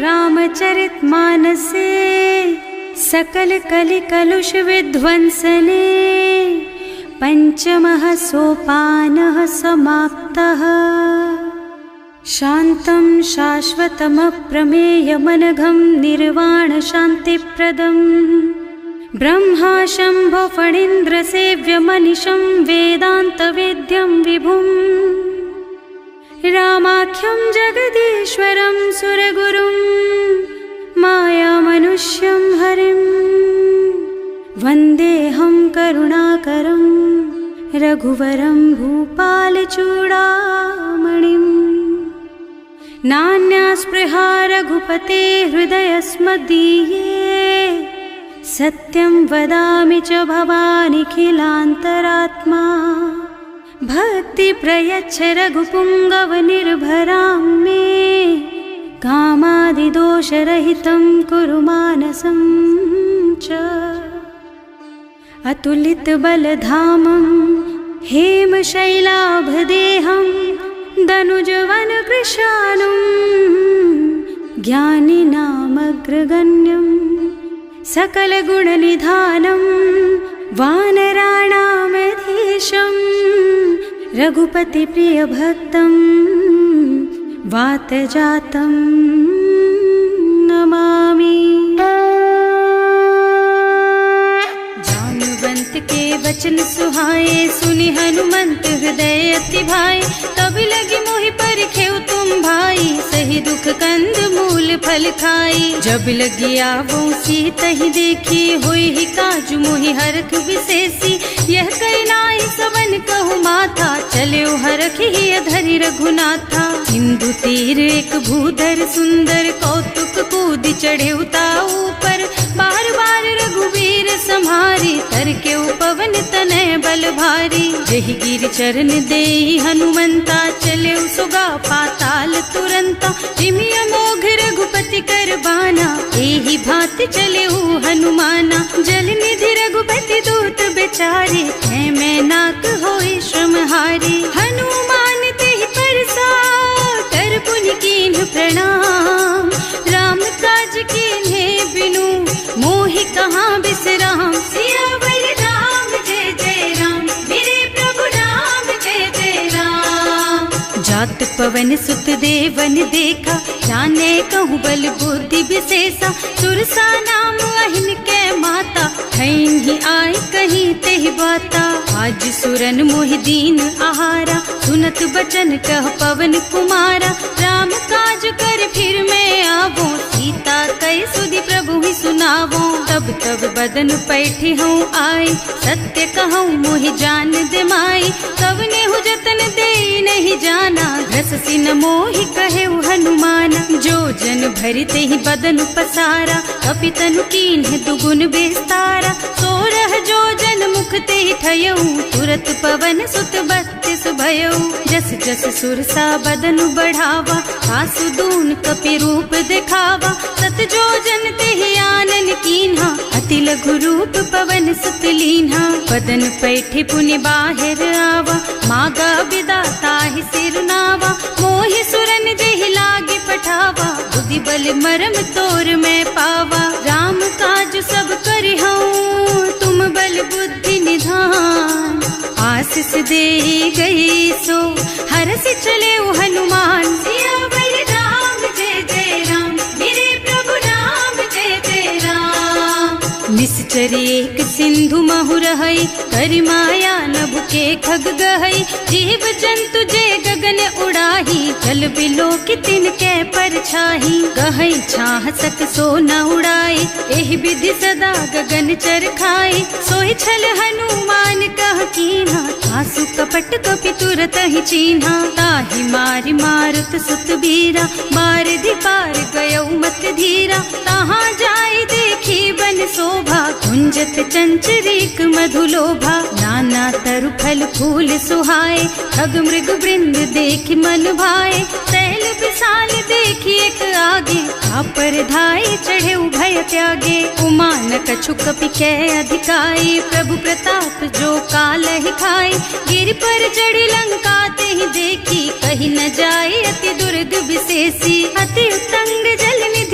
रामचरितमानसे सकल कलि कलुष विध्वंसने पंचमः सोपानः समाप्तः। शान्तं शाश्वतमप्रमेयमनघं निर्वाण शान्तिप्रदं ब्रह्मा शम्भो फणीन्द्रसेव्यमनिशं वेदान्तवेद्यं विभुम् रामाख्यं जगदीश्वरं सुरगुरुं मायामनुष्यं हरिं वन्देऽहं करुणाकरं रघुवरं भूपालचूडामणिम्। नान्यास्पृहा रघुपते हृदयस्मदीये सत्यं वदामि च भवानिखिलान्तरात्मा। भक्ति प्रयच्छ रघुपुङ्गवनिर्भरां मे कामादिदोषरहितं कुरु मानसं च। अतुलितबलधामं हेमशैलाभदेहं दनुजवनकृशानुं ज्ञानिनामग्रगण्यं सकलगुणनिधानं वानराणामधीशं रघुपतिप्रियभक्तं वातजातं नमामि। जानुवंत के वचन सुहाए सुनि हनुमंत हृदय अति भाए। तब लगी मोहि परिखेउ तुम भाई सही दुख कंद मूल फल खाई। जब लगी आवो सीतहि देखी होई ही काजु मोहि हरख विशेषी। यह कई नाई सबन कहु माथा चले हरखि ही अधरि रघुनाथा। सिंधु तीर एक भूधर सुंदर कौतुक कूद चढ़े उताऊ पर। बार बार रघुवीर सम्हारी तर के उपवन तनय बल भारी। जहि गिर चरण देहि हनुमंता चले सुगा पाताल तुरंता। जिमि अमोघ रघुपति कर बाना एहि भांति चले हनुमाना। जल निधि रघुपति दूत बेचारे है मैं नाक होई श्रमहारी। हनुमान तेहि परसा कर पुनि कीन्ह प्रणाम। राम काज कीन्हे बिनु मोहि कहाँ बिसराम। सियावर राम जय जय राम मेरे प्रभु राम जय जय राम। जात पवन सुत देवन देखा जाने कहूँ बल बुद्धि विशेषा। सुरसा नाम अहिन के माता खैन ही आय कहीं तेहि बाता। आज सुरन मोहि दीन आहारा सुनत बचन कह पवन कुमारा। राम काज कर फिर मैं आवो सीता कई सुधि प्रभु ही सुनावो। तब तब बदन पैठी हूँ आए सत्य कहूँ मोहि जान दे माई। कवने हु जतन दे नहीं जाना घस सिन मोहि कहे हनुमाना। जो जन भरि तेहि बदन पसारा कपितनु कीन्ह दुगुन बेस्तारा। सोरह जो जन मुख तेहि ठयऊ तुरत पवन सुत बत्तिस भयऊ। जस जस सुरसा बदन बढ़ावा आसु दून कपि रूप दिखावा। सत जो जन तेहि आनन कीन्हा अति लघु रूप पवन सुत लीन्हा। बदन पैठि पुनि बाहिर आवा मागा बिदा ताहि सिरनावा। मोहि सुरन जेहि लागे पठावा बुद्धि बल मरम तोर मैं पावा। राम काज सब करिहऊँ तुम बल बुद्धि निधान। आशीष दे गई सो हरसि चले हनुमान। सियावर राम जय जय राम मेरे प्रभु राम जय जय राम। निश्चर एक सिंधु महु रहई करि माया नभ के खग गहई। जीव जंतु जे गगन उड़ाही जल बिलो की तिनके परछाही। गहई छाह सक सो न उड़ाई एहि विधि सदा गगन चर खाई। सोहि छल हनुमान कह कीन्हा आसु कपट कपि तुरत ही चीन्हा। ताहि मारि मारुत सुत बीरा बारिधि पार गयौ मत धीरा। तहाँ जाय देखी बन शोभा कुंजत चंचरीक मधुलोभा। नाना तरु फल फूल सुहाए खग मृग वृंद देखि मन भाए। तैल विशाल देखी एक आगे पर धाय चढ़े उभय त्यागे। उमान कछु कपि कै अधिकाई प्रभु प्रताप जो काल ही खाए। गिर पर चढ़ी लंका ते ही देखी कहीं न जाए अति दुर्ग विशेषी। अति उत्तंग जल निधि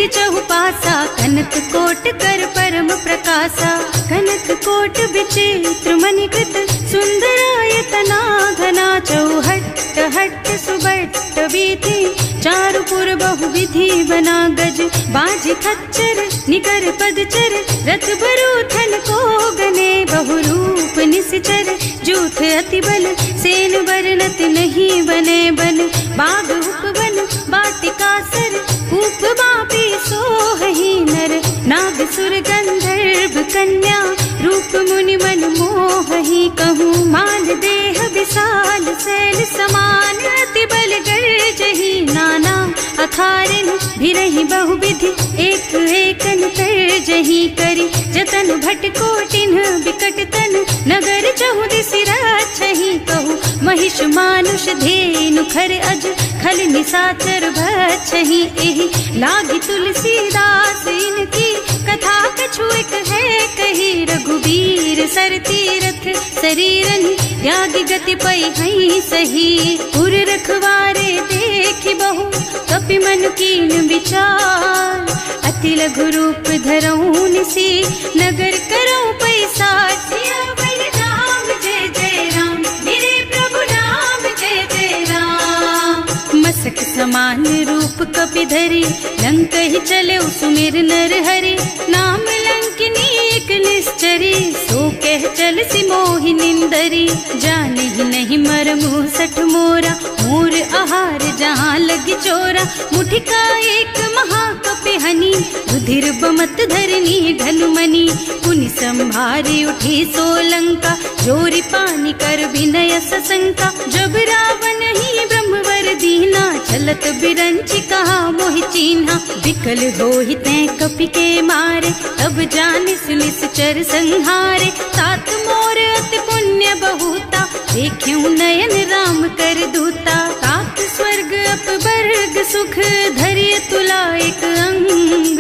निवासा, कनक कोट कर परम प्रकाशा। कनक कोट विचित्र मणिकृत, सुंदरायतना घना। चौहट्ट हट्ट सुबट्ट बीथी, चारुपुर बहुविधि बना। गज बाजी खच्चर निकर पदचर, रथ बरूथन को गने। बहुरूप निश्चर जूथ अति बल, सेन बरनत नहीं बने। बन बाग उपवन बाटिकासर, कूप बापी सोहहि नर। नाग सुर गंधर्व कन्या, रूप मुनि मन मोहहि। कहूँ मान देह विशाल, शैल समान अति बल गर्जहि। नाना अखारिन भिरहि बहुविधि, एक एकन तर्जहि। करि जतन भट कोटिन बिकट तन, नगर चहुदिस रक्षहि। कहूँ महिष मानुष धेनु खर अज, खल निशाचर भक्षहि। एहि लागी तुलसीदास इनकी, कथा कछु एक है कही। रघुबीर सर तीरथ शरीरन, त्यागी गति पै हई सही। पुर रखवारे देखि बहु, कपि मन कीन विचार। अति लघु रूप धरऊं निसी, नगर करऊं पैसार। सियावर राम जय जय राम, मेरे प्रभु राम जय जय राम। मसक समान रूप कपि धरी, लंक ही चले सुमिर नर हरि। नाम लंकिनी एक निश्चरी, सो कह चल सी मोहि निंदरी। जाने ही नहीं मरमु सठ मोरा, मोर आहार जहाँ लगी चोरा। मुठिका एक महाकपि हनी, रुधिर बमत धरनी ढलुमनी। पुनि संभारी उठी सोलंका, जोरी पानी कर विनय सशंका। जब रावण ही ब्रह्मवर दीना, चलत बिरंची कहा मोहि चीन्हा। विकल होहि तै कपि के मारे, तब जानिस निश्चर संहारे। तात मोर अति पुण्य बहुता, देख्यूं नयन राम कर दूता। तात स्वर्ग अपवर्ग सुख, धरिय तुला एक अंग।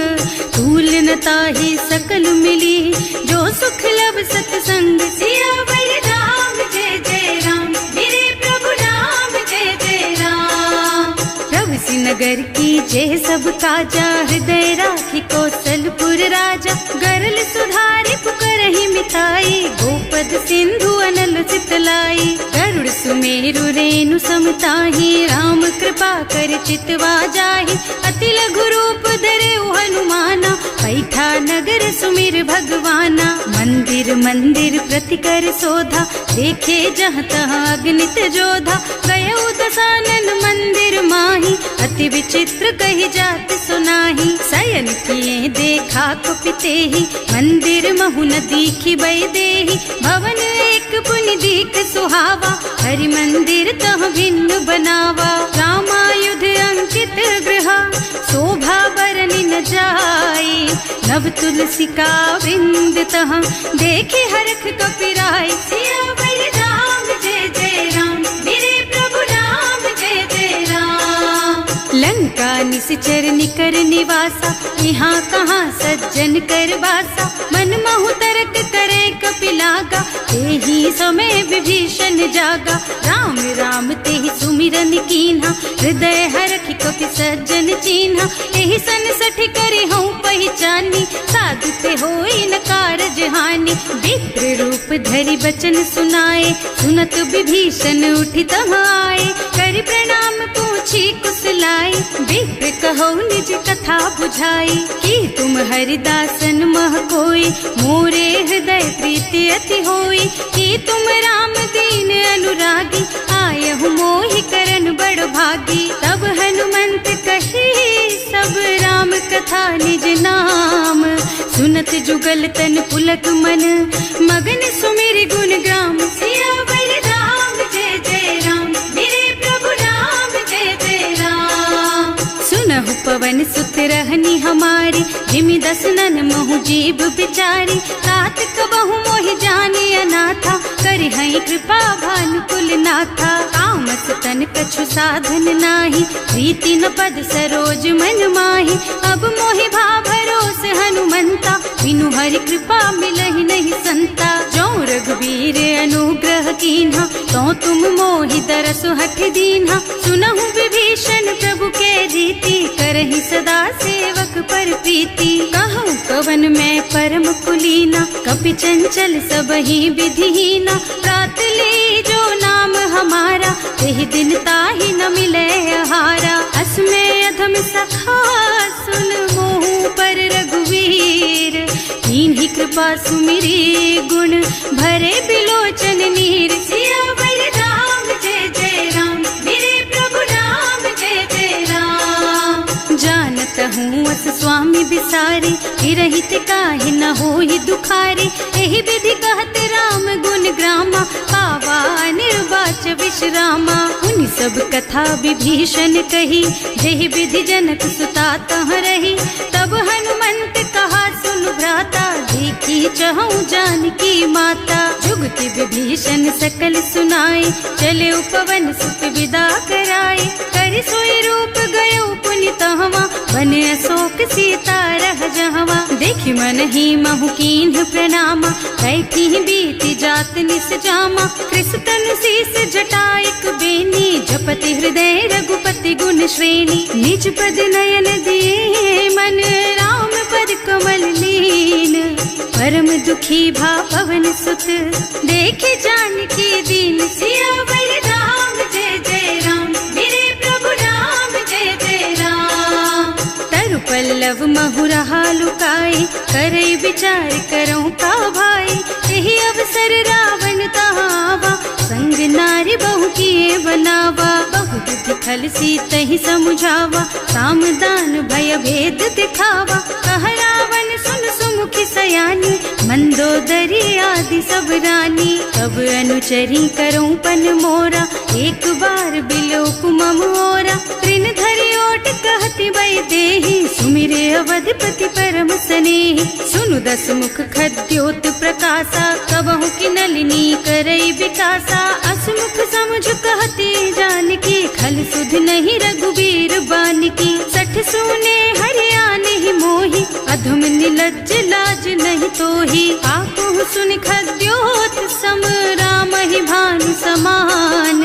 तूल न ताहि सकल मिली, जो सुख लब सतसंग। सियावर राम जय जय राम, मेरे प्रभु राम जय जय राम। प्रभु नगर की जय सब काजा, हृदय राखी कौशलपुर राजा। गरल सुधारी पुकारहि मिताई, गोपद सिंधु अनल चितलाई। गरुड़ सुमेरु रेणु समताहि, राम कृपा कर चितवा जाहि। अति लघु रूप धरे हनुमाना, पैठा नगर सुमिर भगवाना। मंदिर मंदिर प्रति कर शोधा, देखे जहाँ तहाँ अगणित जोधा। गयो दशानन मंदिर माही, अति विचित्र कही जात सुनाही। शयन किए देखा कुपितेहि, मंदिर महु न दीखि बै देहि। भवन एक पुनि दीख सुहावा, हरि मंदिर तह भिन्न बनावा। रामायुध अंकित गृह, शोभा बरनि न जाई। नव तुलसी का वृंद तह, देखे हरख कपिराई। सियावर राम जय जय राम, मेरे प्रभु राम जय जय राम। लंका निश्चर निकर निवासा, यहाँ कहाँ सज्जन कर बासा। मन महु तरक करे कपिलागा, तेहि समय विभीषण जागा। राम राम तेहि सुमिरन कीन्हा, हृदय हरखि कपि सज्जन चीन्हा। एहि सन सठ करे हूँ पहचानी, साधु ते होई न कारज हानि। विप्र रूप धरि बचन सुनाए, सुनत विभीषण उठि तह आए। करि प्रणाम पूछी कुशलाई, विप्र कहो निज कथा बुझाई। कि तुम हरिदासन मह कोई, मोरे हृदय प्रीति अति होई। कि तुम राम दीन अनुरागी, आयहु मोहि करन बड़ भागी। तब हनुमंत कही सब राम कथा निज नाम। सुनत जुगल तन पुलक मन, मगन सुमिर गुण ग्राम। सियावर राम जय जय राम, मेरे प्रभु राम जय जय राम। सुनहु पवन सुत रहनी हमारी, जिमि दसनन महु जीव बिचारी। तात कबहु मोहि जानि अनाथा, करिहै कृपा भानुकुल नाथा। तामस तन कछु साधन नाही, प्रीति न पद सरोज मन माही। अब मोहि भाव भरोस हनुमंता, बिनु हरि कृपा मिलहि नहीं संता। जो रघुबीर अनुग्रह कीन्हा, तो तुम मोहि दरसु हठ दीन्हा। सुनहु विभीषण प्रभु के रीति, करहि सदा सेवक पर पर प्रीति, कहूँ कवन में परम कुलीना, कपि चंचल सब ही विधिहीना। प्रात ले जो नाम हमारा, तेहि दिन ताहि न मिले आहारा। असमय अधम सखा सुन मोहु पर रघुवीर, कीन्ही कृपा सुमिरी गुण भरे बिलोचन नीर। सियावर राम जय जय राम, मेरे प्रभु राम जय जय राम। जानत हूँ अस स्वामी बिसारी, हिरहित काहे न होई दुखारी। एहि विधि कहत राम गुण ग्रामा, पावा निर्वाच विश्रामा। उन सब कथा विभीषण कही, जेहि विधि जनक सुता तह रही। तब हनुमंत कहा सुन भ्राता, देखी चहु जानकी माता। जुगति विभीषण सकल सुनाई, चले उपवन सुत विदा कराई। कर सोई रूप गयो पुनि तहवा, बने अशोक सीता रह जहवा। देखि मन ही महु कीन्ह प्रणामा, कैठी बीति जात निस जामा। कृष तनु शीस जटाइक बेनी, जपति हृदय रघुपति गुण श्रेणी। निज पद नयन दिए मन, राम पद कमल लीन। परम दुखी भा पवन सुत, देखे जानकी दीन। सियावर राम जय जय राम, मेरे प्रभु राम जय जय राम। तरु पल्लव महुरहा लुकाई, करई विचार करऊं का भाई। तेहि अवसर रावण तहावा, संग नारी बहु किए बनावा। बहु विधि खल सीतहि समुझावा, साम दान भय भेद दिखावा। कह रावण सुन सुमुखी सयानी, मंदोदरी आदि सब रानी। तब अनुचरी करऊं पन मोरा, एक बार बिलोक मम ओरा। तृण धरि ओट कहति वै देहि, सुमिरे अवधपति परम स्नेहि। सुनु दस मुख खद्योत प्रकाशा, कबहु की नलिनी करई विकासा। असमुख समझ कहती जानकी, खल सुध नहीं रघुबीर बानकी। सठ सूने हरियाणा ही मोहि, अधम निलज्ज लाज नहीं तोहि। आकुहु सुनि खद्योत सम, राम ही भानु समान।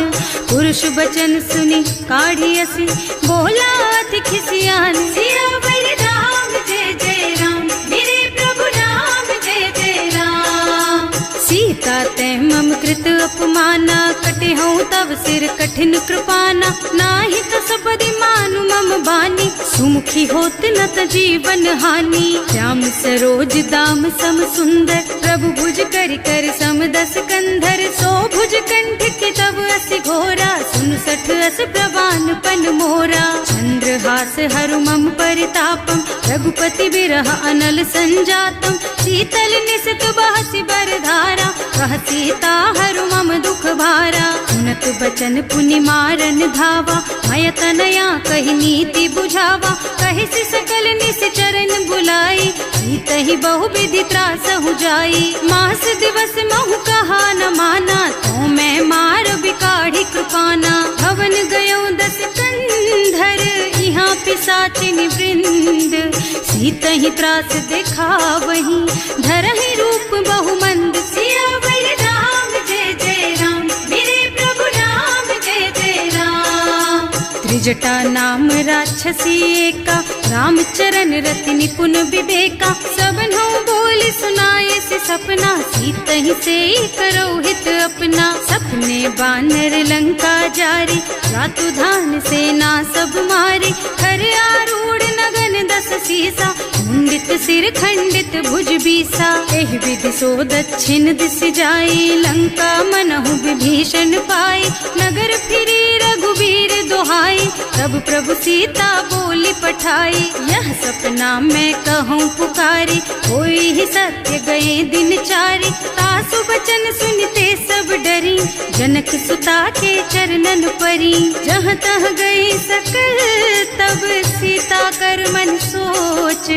पुरुष बचन सुनि काढ़ियसि, बोला अति खिसियान। सियावर राम जय जय राम, मेरे प्रभु राम जय जय राम। सीता तै मम कृत अपमाना, कटे हूँ तब सिर कठिन कृपाना। नाही तो सबदि मानु मम बानी, सुमुखी होत न त जीवन हानि। श्याम सरोज दाम सम सुंदर, प्रभु भुज कर कर सम दस कंधर। सो भुज कंठ के तब असि घोरा, सुन सठ अस प्रवान पन मोरा। चंद्रहास हरु मम परितापम, रघुपति बिरह अनल संजातम। शीतल निसत बहसि बरधारा, कह सीता हरु मम दुख भारा। सुनत बचन पुनि मारन धावा, मय तनया कहि नीति बुझावा। कहि सि सकल निस चरण बुलाई, सीतहि बहु विधि त्रासहु जाई। मास दिवस महु कहा न माना, तो मैं मार बिकाढ़ी कृपाना। भवन गयो दस कंधर, यहाँ पिशाचिनि वृंद। सीतहि त्रास दिखावहि, धरहि रूप बहु मंद। सियावर राम जय जय राम, मेरे प्रभु राम जय जय राम। त्रिजटा नाम राक्षसी एका, राम चरण रति निपुण विवेका। सबनों बोल सुनाए से सपना, सीतहि से करो हित अपना। सपने बानर लंका जारी, रातु धान सेना सब मारी। खर आरूढ़ नगन दस सीसा, मुंडित सिर खंडित भुज बीसा। एहि विधि सो दक्षिण दिस जाई, लंका मनहु विभीषण पाई। नगर फिरी रघुबीर दुहाई, तब प्रभु सीता बोली पठाई। यह सपना मैं कहूँ पुकारी, कोई ही सत्य गए दिन चारी। तासु बचन सुनते सब डरी, जनक सुता के चरणन परी। जहाँ तह गई सकल तब सीता कर मन सोच।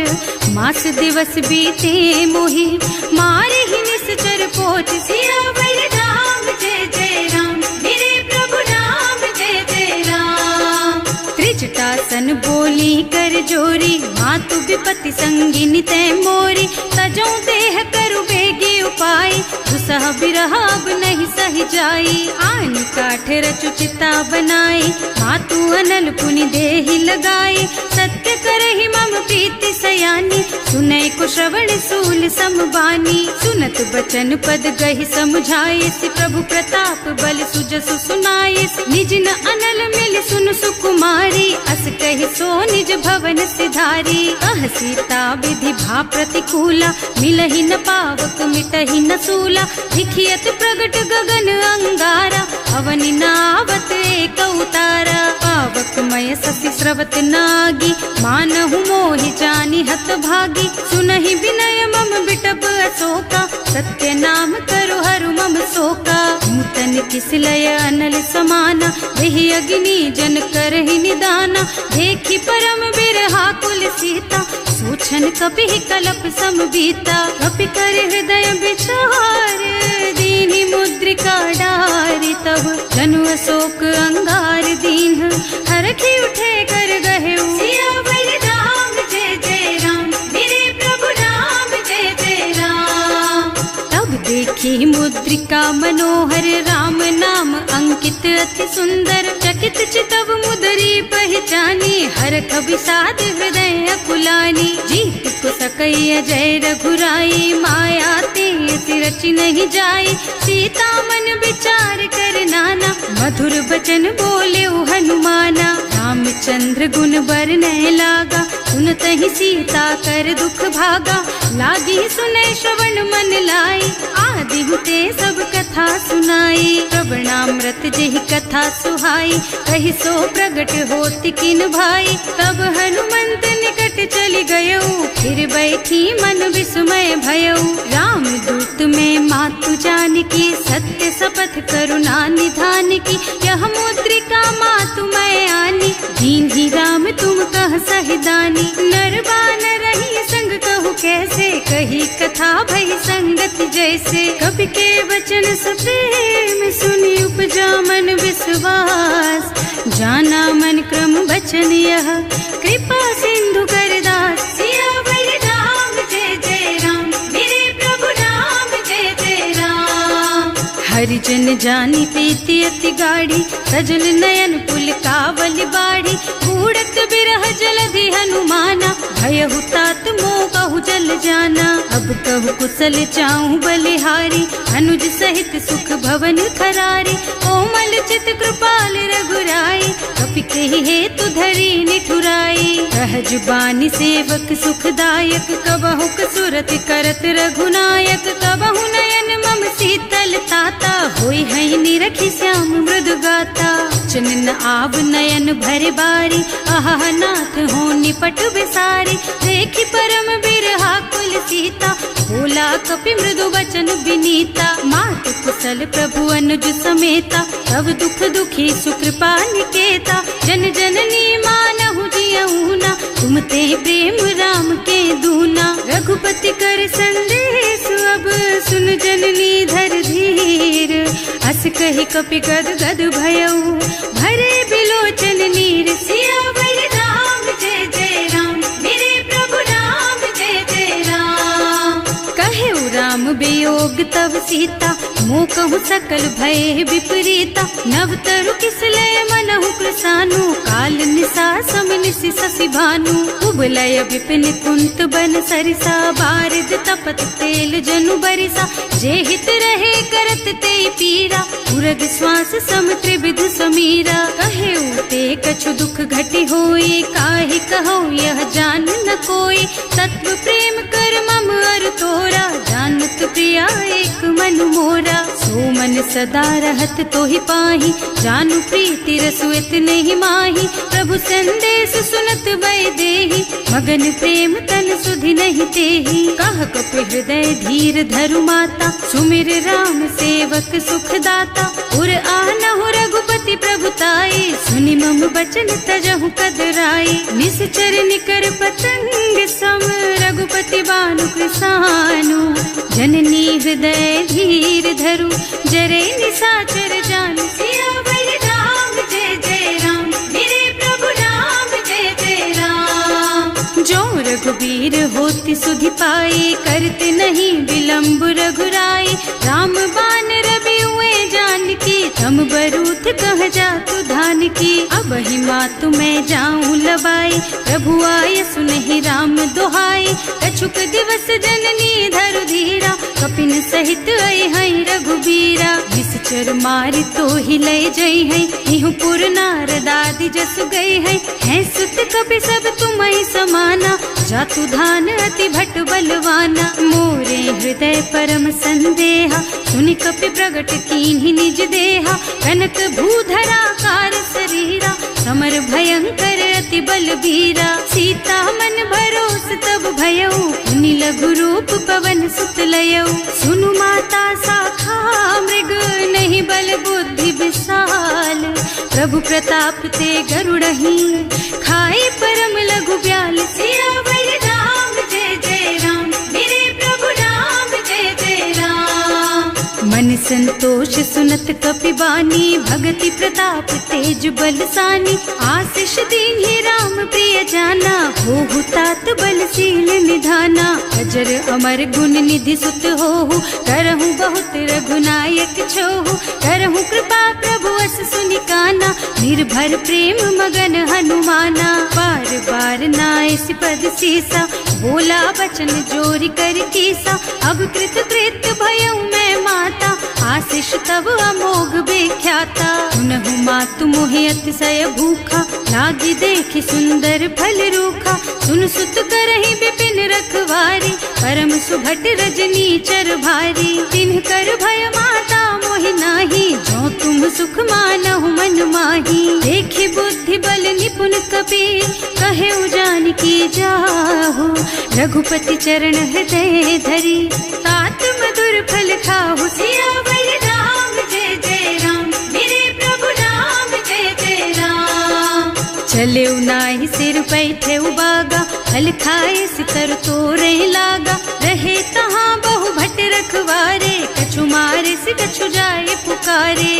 मास दिवस बीते मोहि, मारे ही निश्चर पोच। सियावर राम जय जय राम, मेरे प्रभु राम जय जय राम। त्रिजटासन बोली कर जोरी, मातु विपति संगिनी तै मोरी। तजो देह करु बेगी उपाय, दुसह बिरह अब नहीं सही जाई। आन काठ रचु चिता बनाई, मातु अनल पुनि देहि लगाई। सत्य करहि मम प्रीति सयानी, सुनै को श्रवण सूल समबानी। सुनत बचन पद गहि समझाए, प्रभु प्रताप बल सुजसु सुनाए। निज न अनल मिल सुन सुकुमारी, अस कहि सो निज भवन सिधारी। कह सीता विधि भा प्रतिकूला, मिलहि न पावक मिटहि न सूला। दिखियत प्रगट गगन अंगारा, अवनि नावत एक उतारा। पावक मय ससि स्रवत नागी, मानहु मोहि जानि हत भागी। सुनहि विनय मम बिटप अशोका, सत्य नाम करु हरु मम शोका। नूतन किसलय अनल समाना, देहि अग्नि जन करहि निदाना। देखि परम बिरहा कुल सीता, सोचन कपिहि कलप सम बीता। कपि कर हृदय विचार, दीनि मुद्रिका डारि। तब जनु अशोक अंगार दीन, हरखि उठे कर गहेउ। सियावर राम जय जय राम, मेरे प्रभु राम जय जय राम। तब देखी मुद्रिका मनोहर, राम नाम अंकित अति सुंदर। चकित चितव मुदरी पहचानी, हरख विषाद हृदय अकुलानी। जीत को सकई अजय रघुराई, माया तेज रचि नहीं जाई। सीता मन विचार कर नाना, मधुर बचन बोले हनुमाना। रामचंद्र गुण बरनय लागा, सुनतहि सीता कर दुख भागा। लागी सुनै श्रवण मन लाई, आदि ते सब कथा सुनाई। प्रवणामृत जेहि कथा सुहाई, कहि सो प्रगट होति किन भाई। तब हनुमंत निकट चली गयऊ, फिर बैठी मन विस्मय भयऊ। राम दूत में मातु जानकी, सत्य शपथ करुणा निधान की। यह मुद्रिका मातु मैं आनी, दीन ही राम तुम कह सहिदानी। नर बानर रही संग कहु कैसे, कही कथा भई संगत जैसे। कवि के वचन सप्रेम सुनि उपजा मन विश्वास। जाना मन क्रम वचन यह, कृपा सिंधु करदास। सियावर राम जय जय राम, मेरे प्रभु राम जय जय राम। हरिजन जानी प्रीति अति गाढ़ी, सजल नयन पुलकावल बाढ़ी। बूढ़त बिरह जलधि हनुमाना, भयहु तात मोह कहु जल जाना। अब कहु कुशल चाहूं बलिहारी, अनुज सहित सुख भवन खरारी। कोमल चित कृपाल रघुराई, कपि कहि हेतु धरी निठुराई। सहज बानी सेवक सुखदायक, कबहु कसुरत करत रघुनायक। कबहु नयन मम शीतल ताता, होई है निरखि श्याम मृदु गाता। चनन आव नयन भरे बारी, आहा नाथ हो निपट बिसारी। देखि परम बिरहा कुल सीता, बोला कपि मृदु वचन विनीता। मात कुशल प्रभु अनुज समेता, तब दुख दुखी सुकृपा निकेता। जन जननी मानहु जियऊ ना, तुम ते प्रेम राम के दूना। रघुपति कर संदेश अब सुन जननी धर धीर। हस कहि कपि गद गद भयऊ, भरे बिलोचन नीर। सियावर राम जय जय राम, मेरे प्रभु राम जय जय राम। कहेउ राम वियोग तब सीता, मोह कहु सकल भय विपरीता। नव तरु किसलय मनहु कृसानु, काल निशा सम निशि शशि भानु। उबलय विपिन कुंत बन सरिसा, बारिद तपत तेल जनु बरिसा। जे हित रहे करत ते पीरा, उरग श्वास सम त्रिविध समीरा। कहेउ ते कछु दुख घटी होई, काहि कहो यह जान न कोई। तत्व प्रेम कर मम अर तोरा, जानत प्रिया एक मन मोरा। सो मन सदा रहत तोहि पाही, जानु प्रीति रसु इतने ही माही। प्रभु संदेश सुनत वै देहि, मगन प्रेम तन सुधि नहीं तेहि। कह कपि हृदय धीर धरु माता, सुमिर राम सेवक सुखदाता। उर आनहु रघुपति प्रभुताई, सुनि मम बचन तजहु कदराई। निश्चर निकर पतंग सम, रघुपति बानु कृसानु। जननी हृदय धीर धरु, जरे निशाचर जानु। सियावर राम जय जय राम, मेरे प्रभु राम जय जय राम। जो रघुबीर होति सुधि पाए, करते नहीं विलम्ब रघुराई। राम बान रवि हुए जानकी, तम बरूथ कह जातु धान की। अब ही मातु मैं जाऊं लबाई, प्रभु आय सुनहि राम दोहाई। कछुक दिवस जननी धरु धीरा, कपिन सहित आई है रघुबीरा। निश्चर मारी तो ही लय जई है, इहु पुर नारद आदि जसु गए है सुत कपि सब तुम्हि समाना। जातु धान अति भट बलवाना, मोरे हृदय परम संदेहा। सुनि कपि प्रगट कीन्हि निज देहा, कनक भूधरा कार शरीरा। समर भयंकर अति बलबीरा, सीता मन भरोस तब भयउ। मुनि लघु रूप पवन सुत लयउ, सुनु माता साखा मृग। नहीं बल बुद्धि विशाल, प्रभु प्रताप ते गरुड़हि। खाए परम लघु ब्याल, सियावर राम जय जय राम। मेरे प्रभु राम जय जय राम। मन संतोष सुनत कपि बानी, भगति प्रताप तेज बलसानी। आशीष दीन्हि राम प्रिय जाना, होहु तात बलशील निधाना। अजर अमर गुण निधि सुत होहु, करहु बहुत रघुनायक छोहु। करहु कृपा प्रभु अस सुनि काना, निर्भर प्रेम मगन हनुमाना। बार बार नाइस पद सीसा, बोला वचन जोरि कर कीसा। अब कृत कृत भयउ मैं माता, आशीष तब अमोघ बेख्याता। सुनहु मातु मोहि अतिशय भूखा, लागी देखि सुंदर फल रूखा। सुन सुत करहि विपिन रखवारी, परम सुभट रजनी चर भारी। तिन्ह कर भय माता मोहि नाही, जो तुम सुख मानहु मन माही। देखि बुद्धि बल निपुण कपि, कहे जानकी जाहु। रघुपति चरण हृदय धरी, तात मधुर फल खाहु। सियावर राम जय जय राम, मेरे प्रभु राम जय जय राम। चले नाहि सिर पैठे बागा, फल खाए सितर तोरे लागा। रहे तहाँ बहु भट रखवारे, कछु मारे से कछु जाए पुकारे।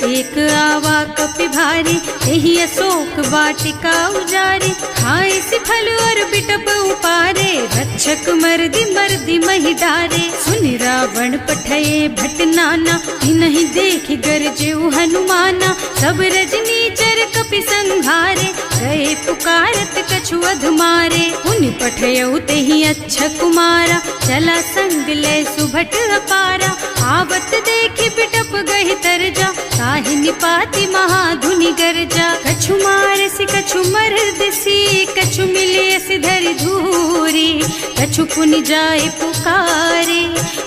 एक आवा कपि भारी, यही अशोक वाटिका उजारी। खाए से फल और बिटप उपारे, रक्षक मर्दी मर्दी मही डारे। सुनि रावण पठये भट नाना, नहीं देखि गरजेउ हनुमाना। सब रजनी चर कपि संघारे, गए पुकारत कछु अध मारे। उनि पठयउ तेहि अच्छा कुमारा, चला संग ले सुभट अपारा। आवत देखि बिटप गहि तरजा, ताहि निपाति महाधुनि गरजा। कछु मार से कछु मर्द सी, कछु मिले से धरि धूरी। कछु पुनि जाए पुकारे,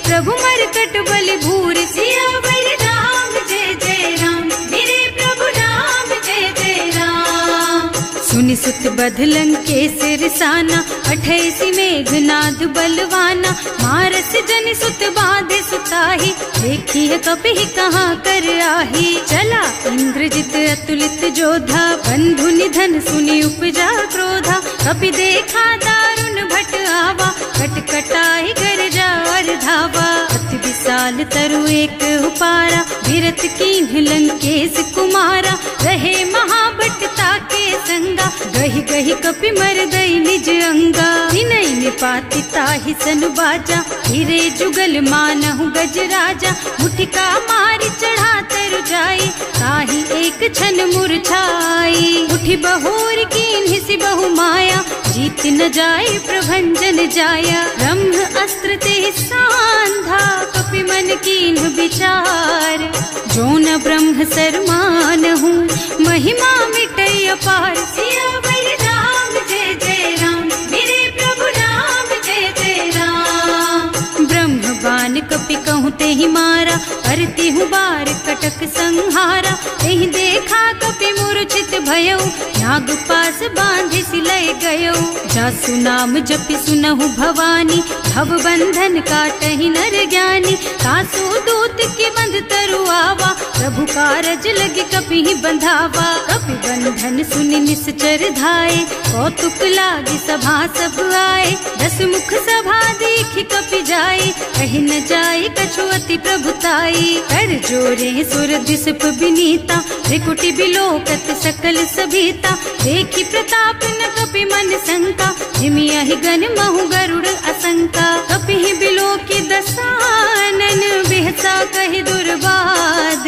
प्रभु मरकट बलि भूरि। सियावर राम जय जय राम, मेरे प्रभु राम जय जय राम। सुनि सुत बध लंकेश रिसाना, अठैसी मेघनाद बलवाना। मारस जनि सुत बाधे सुताही, देखी है कपि कहाँ कर आही। चला इंद्रजित अतुलित जोधा, बंधु निधन सुनि उपजा क्रोधा। कपि देखा दारुण भट आवा, कटकटाई गरजा और धावा। अति विशाल तरु एक उपारा, विरत कीन्ह लंकेश कुमारा। रहे महाभट ताके संगा, गहि गहि कपि मरदई निज अंगा। विनय निपाति ताहि सन बाजा, हिरे जुगल मानहु गज राजा। मुठिका मारि चढ़ा तरु जाई, ताहि एक छन मूर्छाई। उठि बहोर कीन्हि सि बहु माया, जीत न जाए प्रभंजन जाया। ब्रह्म अस्त्र ते सांधा, कपि मन कीन्ह विचार। जो न ब्रह्म सरमानहु, महिमा मिटै अपार। सियावर राम जय जय राम, मेरे प्रभु राम जय जय राम। ब्रह्म बान कपि कहूँ तेहि मारा, करती हूँ बार कटक संहारा। तेहि देखा कपि मूर्छित भयउ, नाग पास बांधि सिलय गयउ। जासु नाम जपि सुनहु भवानी, भव बंधन काटहि नर ज्ञानी। तासु दूत की बंध तरु आवा, प्रभु कारज लगे कपि बंधावा। कपि बन बंधन सुनि निश्चर धाये, कौतुक लागी सभा सब आए। 10 मुख सभा देखि कपि जाए, कहि न जाए कछु अति प्रभुताई। कर जोरे सुर दिसप विनीता, त्रिकुटी बिलोकत सकल सभीता। देखि प्रताप न कपि मन शंका, हिमियहि गण महु गरुड़ असंका। कपिहि बिलोकि दसानन, बिहसा कहि दुर्बाद।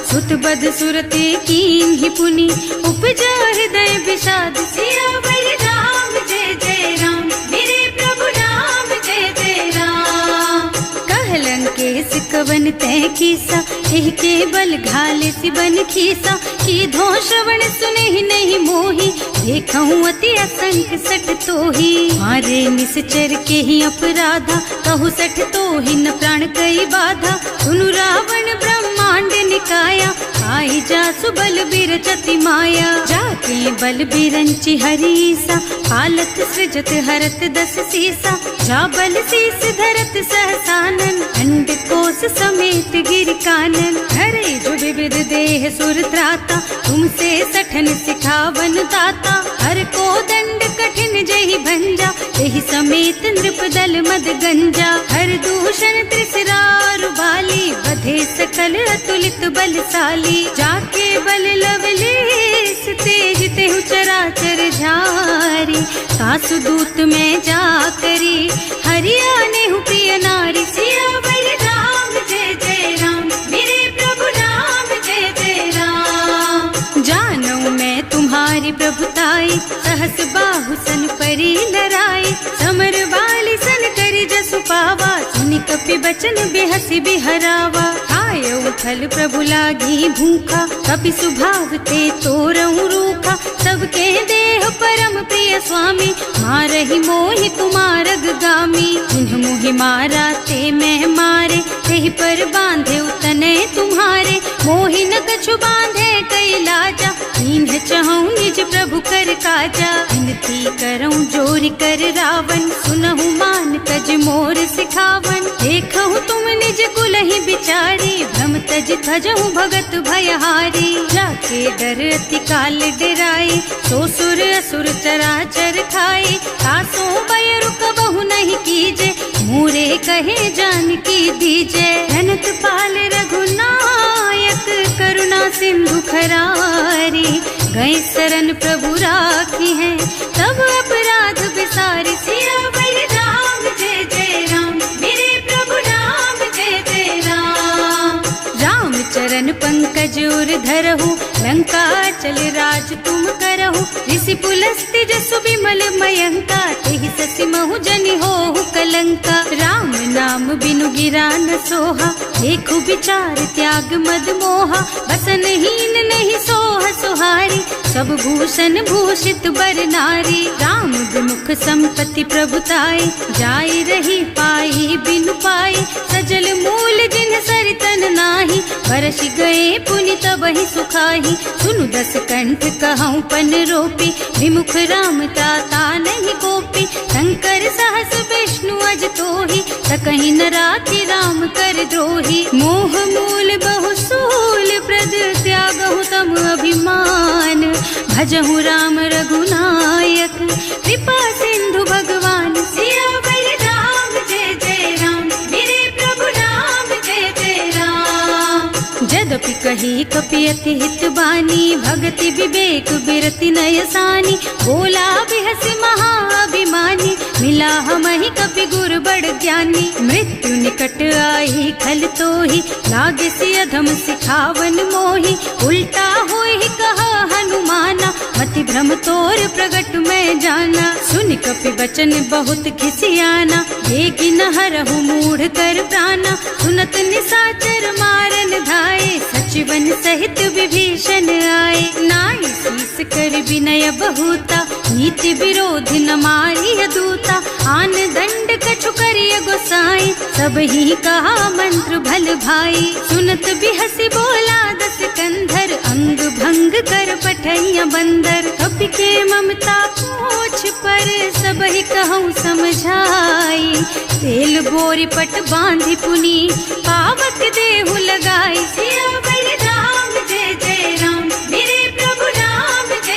सुत बद सुरते कीन्हि पुनि, उपजा हृदय विषाद। सियावर राम जय जय राम, मेरे प्रभु राम जय जय राम। कहलन केस कवन तै कीसा, एह के बल घाले सिबन खीसा। कीधो श्रवण सुने नहीं मोही, देखऊं अति असंख सठ तोही। मारे निश्चर के ही अपराधा, कहु सठ तोही न प्राण कई बाधा। सुनु रावण ब्रह्मांड निकाया, आई जासु बल बिरचति माया। जाके बल बिरंचि हरीसा, पालत सृजत हरत 10 सीसा। जा बल शीस धरत सहसानन, अंड कोस समेत गिर कानन। हरे जो विविध देह सुर त्राता, तुमसे सठन सिखावन दाता। हर को दंड कठिन जहि भंजा, यही समेत नृप दल मद गंजा। हर दूषण त्रिसरारु बाली, बधे सकल अतुलित बलशाली। जाके बल लवलेस तेज तेहु चराचर झारी। सासु दूत में जा करी, हरियाणे हूँ प्रिय नारी। सियावर राम जय जय राम, मेरे प्रभु राम जय जय राम। जानू मैं तुम्हारी प्रभुताई, सहस बाहु सन परी लराई। समर वाली सन करी जसु पावा, सुनि कपि बचन बेहसी बिहरावा। आयऊ फल प्रभु लागी भूखा, कपि सुभाव ते तोरऊ रूखा। सबके देह परम प्रिय स्वामी, मारहि मोहि कुमारग गामी। जिन्ह मोहि मारा ते मैं मारे, तेहि पर बांधे उतने तुम्हारे। मोहि न कछु बांधे कई लाजा, इन्ह चहऊं निज प्रभु कर काजा। विनती करऊं जोरि कर रावण, सुनहु मान तज मोर सिखावन। देखहु तुम निज कुलहि बिचारी, भ्रम तज थजहु भगत भयहारी। जाके डर अति काल डराई, सो सुर असुर चराचर खाए। तासो भय रुक बहु नहीं कीजे, मूरे कहे जानकी दीजे। धनत पाल रघुनायक, करुणा सिंधु खरारी। गए शरण प्रभु राखी हैं, तब अपराध बिसारी। सियावर राम जय जय राम, मेरे प्रभु राम जय जय राम। राम चरण पंकज उर धरहु, लंका चल राज तुम करहु। ऋषि पुलस्त्य जसु विमल मयंका, तेहि ससि महु जनि होहु कलंका। राम नाम बिनु गिरा न सोहा, देखु विचार त्याग मद मोहा। बसनहीन नहीं सोह सुहारी, सब भूषण भूषित बर नारी। राम विमुख संपत्ति प्रभुताई, जाई रही पाई बिनु पाई। सजल मूल जिन सरितन नाही, बरस गए पुनि तबहि सुखाही। सुनु 10 कंठ कहऊं पन रोपी, विमुख राम ताता नहीं कोपी। शंकर सहस विष्णु अज तोही, सकहि न राखी राम कर द्रोही। मोह मूल बहुसूल प्रद, त्यागहु तम अभिमान। भजहु राम रघुनायक, कृपा सिंधु भगवान। सियावर राम जय जय राम, मेरे प्रभु राम जय जय राम। जदपि कही कपि अति हित बानी, भगति विवेक बिरति नयसानी। बोला बिहसि महाअभिमानी, मिला हमहि कपि गुर बड़ ज्ञानी। मृत्यु निकट आई खल तोही, लागे सि अधम सिखावन मोही। उल्टा होई कहा हनुमाना, मति भ्रम तोर प्रगट में जाना। सुन कपि बचन बहुत खिसियाना, देगी न हरहु मूढ़ कर प्राणा। सुनत निशाचर मारन धाये, सचिवन सहित विभीषण आए। नाई शीस कर विनय बहुता, नीति विरोधी न मारिय दूता। आन दंड कछु करिय गोसाई, सब ही कहा मंत्र भल भाई। सुनत बिहसि बोला 10 कंधर, अंग भंग कर पठैया बंदर। कपि के ममता पूछ पर, सब ही कहूँ समझाई। तेल बोरी पट बांधि पुनी, पावक देहु लगाई। सियावर राम जय जय राम, मेरे प्रभु राम जय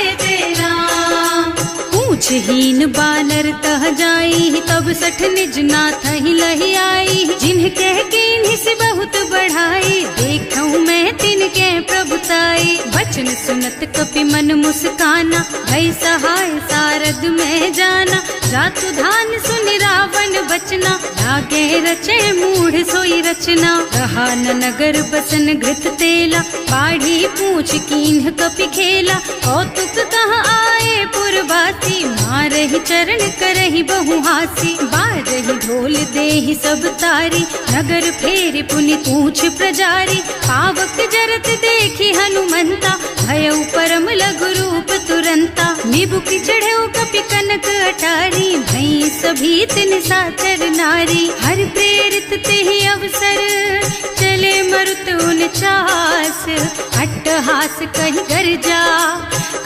कुछ हीन बानर तह जाई, तब सठ निज नाथ ही लही आई। जिन्ह कह के इन्हीं से बहुत बढ़ाई, देखूं मैं तिनके प्रभुताई। बचन सुनत कपि मन मुस्काना, भई सहाय सारद में जाना। जातु धान सुन रावण बचना, लागे रचे मूढ़ सोई रचना। रहा न नगर बसन घृत तेला, बाढ़ी पूछ कीन्ह कपि खेला। कौतुक कहाँ आए पुरवासी, मारहि चरण करहि बहु हासी। बाजहि ढोल देहि सब तारी, नगर फेरि पुनि पूछ प्रजारी। पावक जरत देखि हनुमंता, भयउ परम लघु रूप तुरंता। निबुकि चढ़ऊ कपि कनक अटारी, भई सभीत निशाचर नारी। हर प्रेरित तेहि अवसर, चले मरुत उनचास। अट्टहास कहि गर्जा,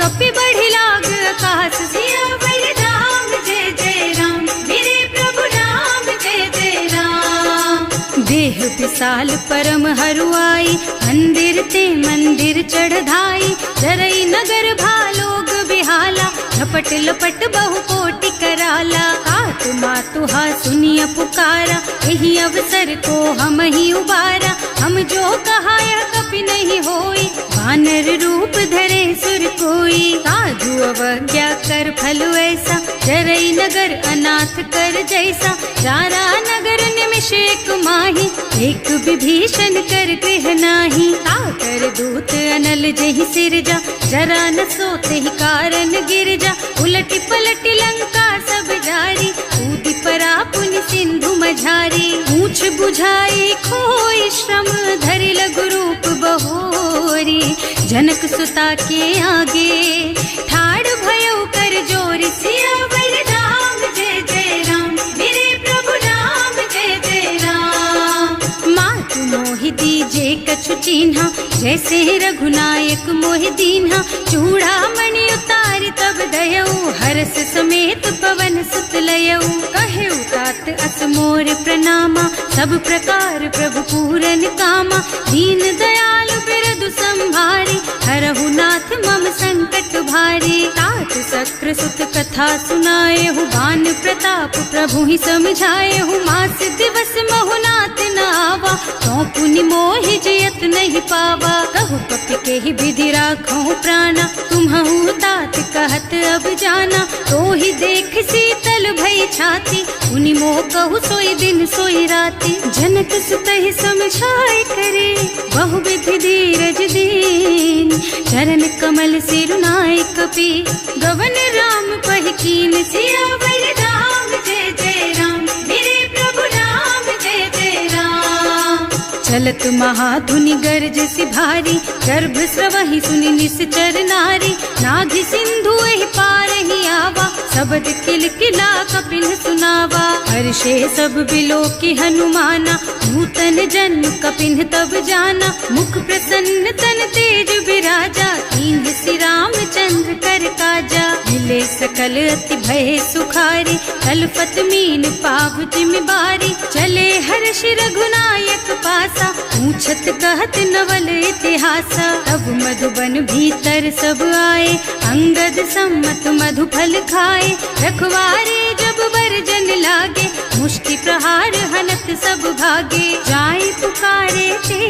कपि बढ़ि लाग आकाश। सियावर राम जय जय राम, मेरे प्रभु राम जय जय राम। देह विशाल परम हरुआई, मंदिर ते मंदिर चढ़धाई। जरई नगर भालोग बिहाला, झपट लपट बहु कोटि कराला। आतु मातु हा सुनिय पुकारा, यही अवसर को हम ही उबारा। हम जो कहा यह कपि नहीं होई, वानर रूप धरे सुर कोई। साधु अवज्ञा कर फल ऐसा, जरई नगर अनाथ कर जैसा। जारा नगर निमिष एक माही, एक विभीषण कर गृह नाही। ताकर दूत अनल जहि सिरजा, जरा न सोते ही कारण गिर जा। उलटी पलटी लंका सब जारी, कूदि परा पुनि सिंधु मझारी। पूछ बुझाई खोई श्रम, धरि लघु रूप बहोरी। जनक सुता के आगे, ठाड़ भयउ कर जोरी। सियावर राम जय जय राम, मेरे प्रभु राम जय जय राम। मातु मोहि दीजे कछु चिन्हा, जैसे रघुनायक मोहि दीन्हा। चूड़ा मणि उतारि तब दयऊ, हरस समेत पवन सुत लयऊ। कहे तात अस मोर प्रणामा, सब प्रकार प्रभु पूरन कामा। दीन दयालु बिरदु संभारी, हरहु नाथ मम संकट भारी। तात सक्र सुत कथा सुनाए हूँ, बान प्रताप प्रभु ही समझाए हूँ। मास दिवस महु नाथ न आवा, तो पुनि मोहि जियत नहीं पावा। कहु कपि के ही विधि राखो प्राणा, तुम्हु तात कहत अब जाना। तो ही देख शीतल भई छाती, उनि मोह कहु सोई दिन सोई राती। जनक सुतहि समझाए करे, बहु विधि धीरज दीन। चरण कमल सिरुनाए कपि, गवन राम पहि कीन। सियावर राम जय जय राम, मेरे प्रभु राम जय जय राम। चलत महाधुनि गर्ज सि भारी, गर्भ स्रवहि सुनि निश्चर नारी। नाभि सिंधु एहि पार ही आवा, शब्द किलकिला कपिन सुनावा। हर्षे सब बिलोकि हनुमाना, नूतन जन्म कपिन तब जाना। मुख प्रसन्न तन तेज विराजा, कीन्ह श्री रामचंद्र कर काजा। मिले सकल अति भय सुखारी, तलपत मीन पाव जिम्मेवारी। चले हर्ष रघुनायक पासा, पूछत कहत नवल इतिहासा। तब मधुबन भीतर सब आए, अंगद सम्मत मधु फल खाए। रखवारे जब बरजन लागे, मुष्टि प्रहार हनत सब भागे। जाय पुकारे ते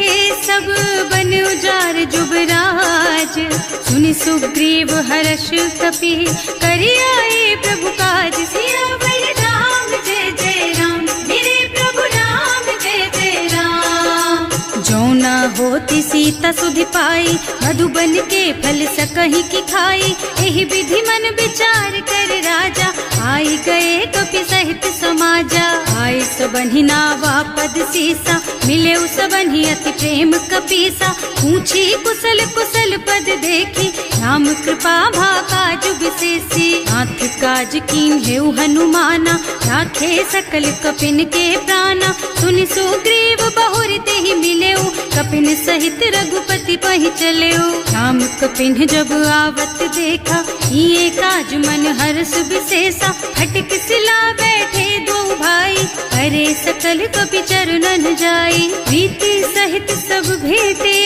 सब बन उजार जुबराज। सुनि सुग्रीव हर्ष कपि, करि आए प्रभु काज। सियावर राम जय जय राम, मेरे प्रभु राम जय जय राम। जो न होती सीता सुधि पाई, मधुबन के फल सकहि की खाई। एहि विधि मन विचार कर राजा, आई गए कपि सहित समाजा। आए सबन्हि नावा पद सीसा, मिले सबन्हि अति प्रेम कपीसा। पूछी कुशल कुशल पद देखी, राम कृपा भा काज विशेषी। नाथ काज कीन्हेउ हनुमाना, राखे सकल कपिन के प्राणा। सुनि सुग्रीव बहुरि तेहि मिलेउ, कपिन सहित रघुपति पहि चलेउ। राम कपिन जब आवत देखा, ये काज मन हर्ष विशेषा। फटक सिला बैठे दो भाई, अरे सकल कपि चरणन जाई। प्रीति सहित सब भेटे,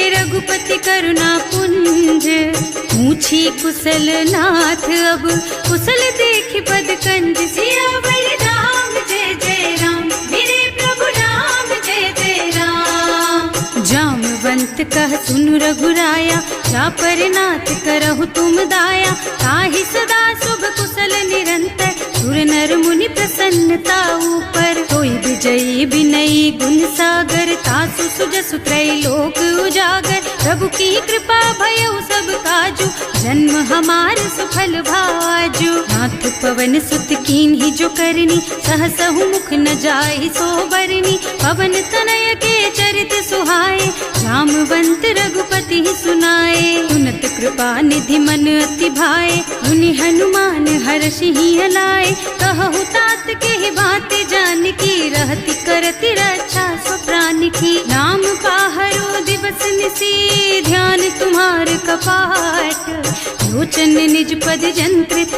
रघुपति करुणा पुंज। पूछी कुशल नाथ अब सब कुशल देखि पद कंज सियावर राम जय जय राम मेरे प्रभु राम जय जय राम। जामवंत कह सुनु रघुराया जा पर नाथ करहु तुम दाया ताहि सदा शुभ कुशल निरंतर सुर नर मुनि प्रसन्नता ऊपर होई विजयी विनयी गुण सागर तासु सुजसु त्रैलोक उजागर प्रभु की कृपा भयउ सब काजू जन्म हमार सुफल भाजू। नाथ पवन सुत कीन्ही जो करनी सहसहु मुख न जाहि सो बरनी पवन तनय के चरित सुहाए जामवंत रघुपति सुनाए। सुनत कृपा निधि मन अति भाए मुनि हनुमान हर्षि हलाए कहु तात के बात जानकी रहति करति रक्षा सो प्राण की। नाम पाहरो दिवस निसी ध्यान तुम्हार कपाट लोचन निज पद जंत्रित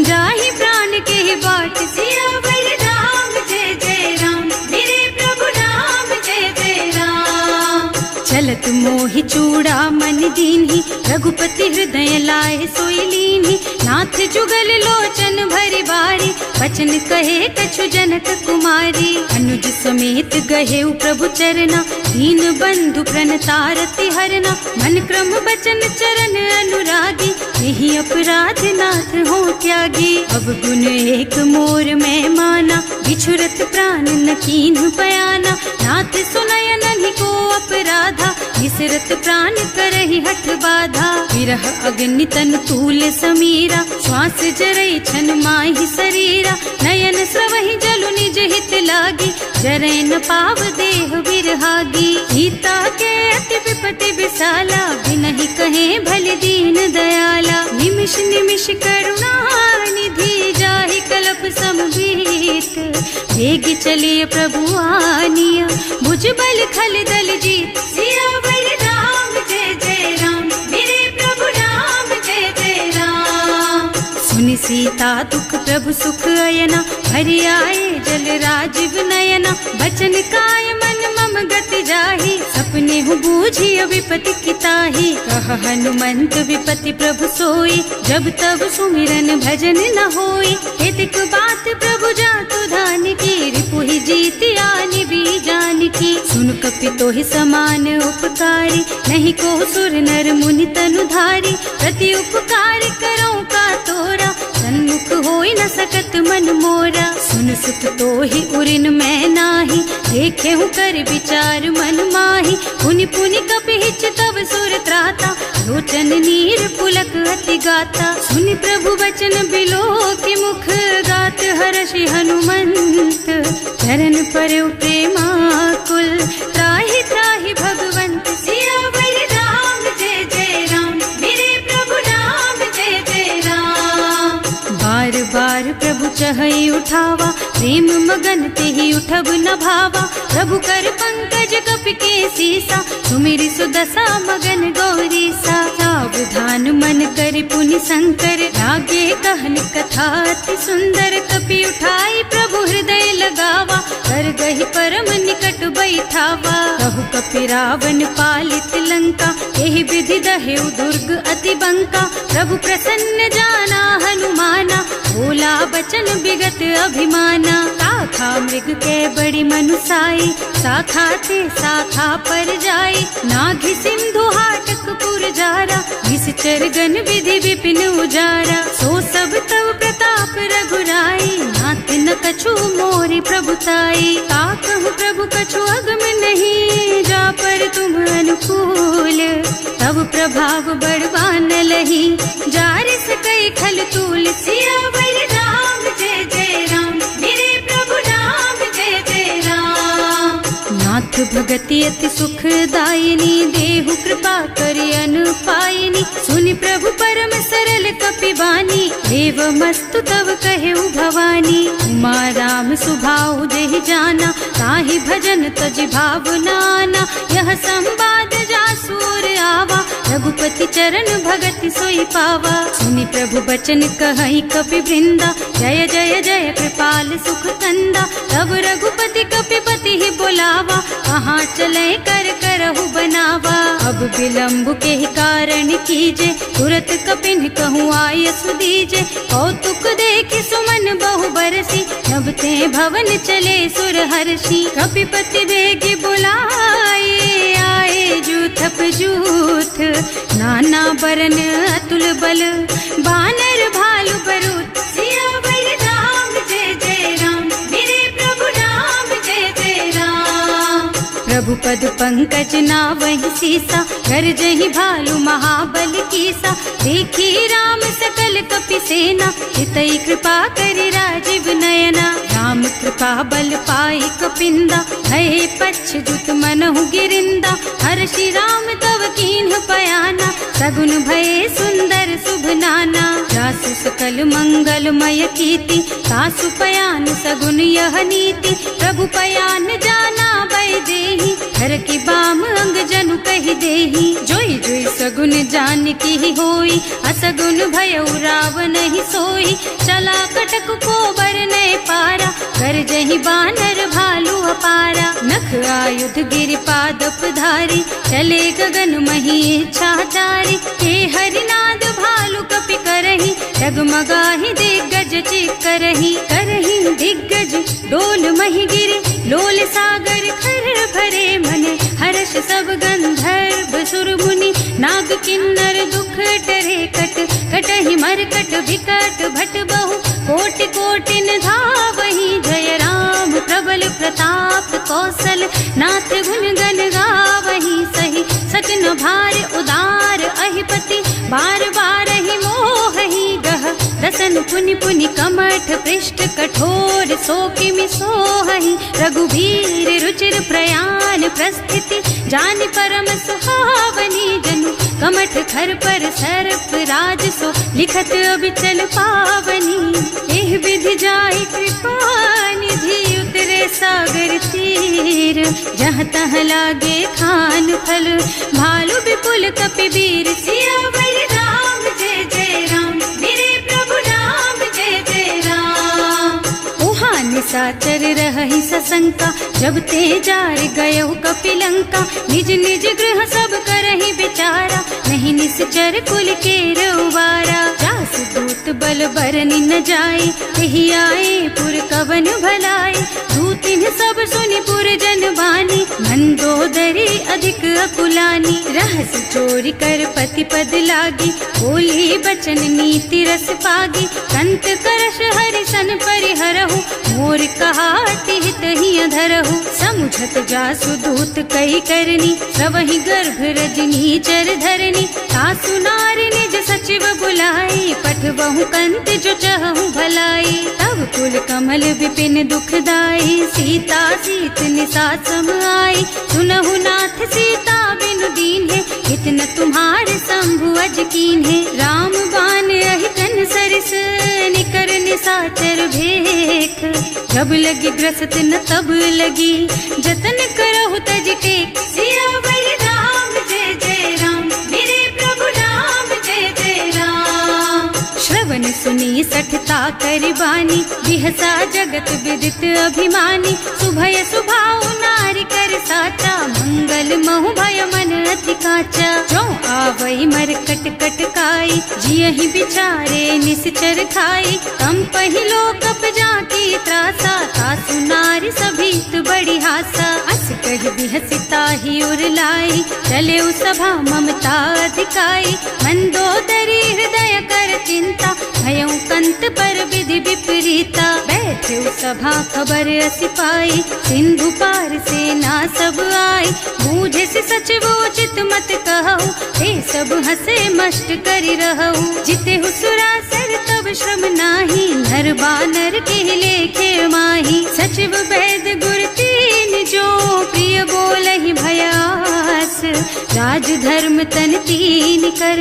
जाहि प्राण के बाट सियावर राम जय जय राम मेरे प्रभु राम जय जय राम। चलत मोहि चूड़ा मन दीन्ही रघुपति हृदय लाए सोई लीन्ही नाथ जुगल लोचन भरि बारी बचन कहे कछु जनक कुमारी अनुज समेत गहे प्रभु चरना दीन बंधु प्रणतारति हरना मन क्रम बचन चरण अनुरागी यही अपराध नाथ हो त्यागी। अब गुण एक मोर में माना बिछुरत प्राण न कीन्ह बयाना नाथ सुनय नन्हि को अपराधा विसरत प्राण करहि हठ बाधा। विरह अग्नि तन तूल समीरा श्वास जरई छन माहि शरीरा नयन स्रवहि जलु निज हित लागी जरै न पाव देह बिरहागी। सीता के अति विपति विसाला बिनहि कहे भल दीन दयाला निमिष निमिष करुणा निधि जाहि कलप समबीत वेग चलिए प्रभु आनिया भुज बल खल दल जीत सियावर राम जय जय राम मेरे प्रभु राम जय जय राम। सुनि सीता दुख प्रभु सुख अयना हरि आए जल राजीव नयना बचन काय मन मम गति जाहि सपने हु बूझी विपति किताहि कह हनुमंत विपति प्रभु सोई जब तब सुमिरन भजन न होई हेतिक बात प्रभु जातु धान की रिपुहि जीति आनि भी जान की। सुन कपि तोहि समान उपकारी नहीं को सुर नर मुनि तनुधारी प्रति उपकार करो का तोरा सन्मुख होई न सकत मन मोरा। सुन सुत तोहि उरिन मैं नाही देखे हूँ कर विचार मन माही पुनि पुनि कपि हिच तब सुर त्राता लोचन नीर पुलक अति गाता। सुनि प्रभु वचन बिलो की मुख गात हर्षि हनुमंत चरण परउ प्रेमाकुल त्राहि त्राहि भगवंत सियावर राम जय जय राम मेरे प्रभु राम जय जय राम। बार बार प्रभु चहई उठावा प्रेम मगन तेहि उठब न भावा प्रभु कर पंकज कपि के सीसा सुमिरि सुदशा मगन गौरी सा। सावधान मन कर पुनि शंकर लागे कहन कथा अति सुंदर कपि उठाई प्रभु हृदय लगावा कर गहि परम निकट बैठावा। कहु कपि रावण पालित लंका यही विधि दहेउ दुर्ग अति बंका प्रभु प्रसन्न जाना हनुमाना बोला बचन विगत अभिमाना। शाखा मृग के बड़ी मनुसाई शाखा ते शाखा पर जाई नाघि सिंधु हाटक पुर जारा निश्चर गण विधि विपिन उजारा सो सब तव प्रताप रघुराई नाथ न कछु मोरि प्रभुताई। का कहु प्रभु कछु अगम नहीं जा पर तुम अनुकूल तब प्रभाव बड़वान लही जार सकई खल तूल सियावर राम जय जय राम मेरे प्रभु राम जय जय राम। नाथ भगति अति सुखदायिनी देहु कृपा करि अनुपायिनी सुनि प्रभु परम सरल कपि बानी देव मस्तु तव कहेउ भवानी। उमा राम सुभाउ जेहि जाना ताहि भजन तज भावनाना यह संवाद जासुर आवा रघुपति चरण भगति सोई पावा। सुनि प्रभु बचन कहई कपि वृंदा जय जय जय कृपाल सुख कंदा तब रघुपति कपिपति ही बोलावा कहाँ चले कर करहु बनावा। अब विलम्ब के ही कारण कीजे, तुरत कपिन कहूँ आयस दीजे। कौतुक देखि सुमन बहु बरसी, नभते भवन चले सुर हर्षि। कपिपति बेगी बुलाए, आए जूथप जूथ, नाना बरन अतुल बल, बानर भालु बरूथ। सियावर राम जय जय राम, मेरे प्रभु राम जय जय राम। प्रभु पद पंकज नावहि सीसा, गरजहि भालु महाबल कीसा। देखी राम सकल कपि सेना, चितई कृपा करि राजीव नयना। राम कृपा बल पाई कपिंदा, भये पच्छ जुत मनहु गिरिंदा। हर्षि राम तव कीन्ह पयाना, सगुन भये सुंदर शुभ नाना। जासु सकल मंगलमय कीर्ति, तासु पयान सगुन यह नीति। प्रभु पयान जाना भय देहि, हर की बाम अंग जनु कहि देहि। जोई जोई सगुन जान की ही होई, असगुन भयउ रावण ही सोई। चला कटक को बरनय पारा, गरजहि बानर भालु अपारा। नख आयुध गिरिपादप धारी, चले गगन मही इच्छाचारी। हे हरिनाद भालु कपि करहि, डगमगाहि दिग्गज चिक्करहि। करहि दिग्गज डोल मही गिरे, लोल सागर खर भरे मने। हर्ष सब गंधर्व सुर मुनि, नाग किन्नर दुख टरे कट। कटहि मरकट विकट भट बहु, कोटि कोटिन धावहि। जय राम प्रबल प्रताप कौशल, नाथ गुण गण गावहि सही। सचन भार उदार अहिपति, बार बार ही मोहि गह। रसन पुनि पुनि कमठ पृष्ठ, कठोर सो किमि सोहहि। रघुवीर रुचिर प्रयाण प्रस्थिति, जानि परम सुहावनी। जनु कमठ खर पर सर्प राज सो, लिखत अबिचल पावनी। एह विधि जाय कृपा निधि, उतरे सागर तीर। जहाँ तहाँ लागे खान फल, भालु विपुल कपि वीर। सियावर राम जय जय राम, मेरे प्रभु राम जय जय राम। उहाँ निशाचर रहहि सशंका, जब ते जार गयहु कपिलंका। निज निज गृह सब करहि विचारा, नहीं निश्चर कुल के रउवारा। जासु दूत बल बरनि न जाई, तेहि आए पुर कवन भलाई। दूतिन सब सुनि पुर जन बानी, मंदोदरी अधिक अकुलानी। रहस चोरी कर पति पद लागी, बोली बचन नीति रस पागी। कंत करश हरिसन परिहरहु, मोर कहाति हित ही अधरहु। समुझत जासु दूत कही करनी, सबहि गर्भ रजनी चर धरनी। सासु नार निज सचिव बुलाई, पठबहु कंत जो चहु भलाई। तब कुल कमल विपिन दुखदाई, सीता सीत निसा सम आई। सुनहु नाथ सीता बिनु दीन्हे, इतना तुम्हार शंभु अज कीन्हे। राम बान अहितन सरिस, निकर निसाचर भेख। जब लगी ग्रसत न तब लगी, जतन करहु तज टेक। सियावर राम जय जय राम, मेरे प्रभु राम जय जय राम। श्रवण सुनी सठता करि बानी, बिहसा जगत विदित अभिमानी। सुभय सुभाउ नारी कर साचा, मंगल महु भय मन अति काचा। जो आवई मरकट कटकाई, जियहि बिचारे निश्चर खाई। कम पहिलो कप जाकी त्रासा, तासु नारी सभीत बड़ी हासा। अस कहि बिहसिता ही उरलाई, चले सभा ममता अधिकाई। मंदोदरी हृदय कर चिंता, भयउ कंत पर विधि विपरीता। बैठे सभा खबर असी पाई, सिंधु पार सेना सब आई। बूझे से सचिव उचित मत कहु, हे सब हसे मस्त करि रहु। जिते सुरासर तब श्रम नाही, नर बानर के लेखे माही। सचिव वैद गुर तीन जो, प्रिय बोलहि भयास। राज धर्म तन तीन कर,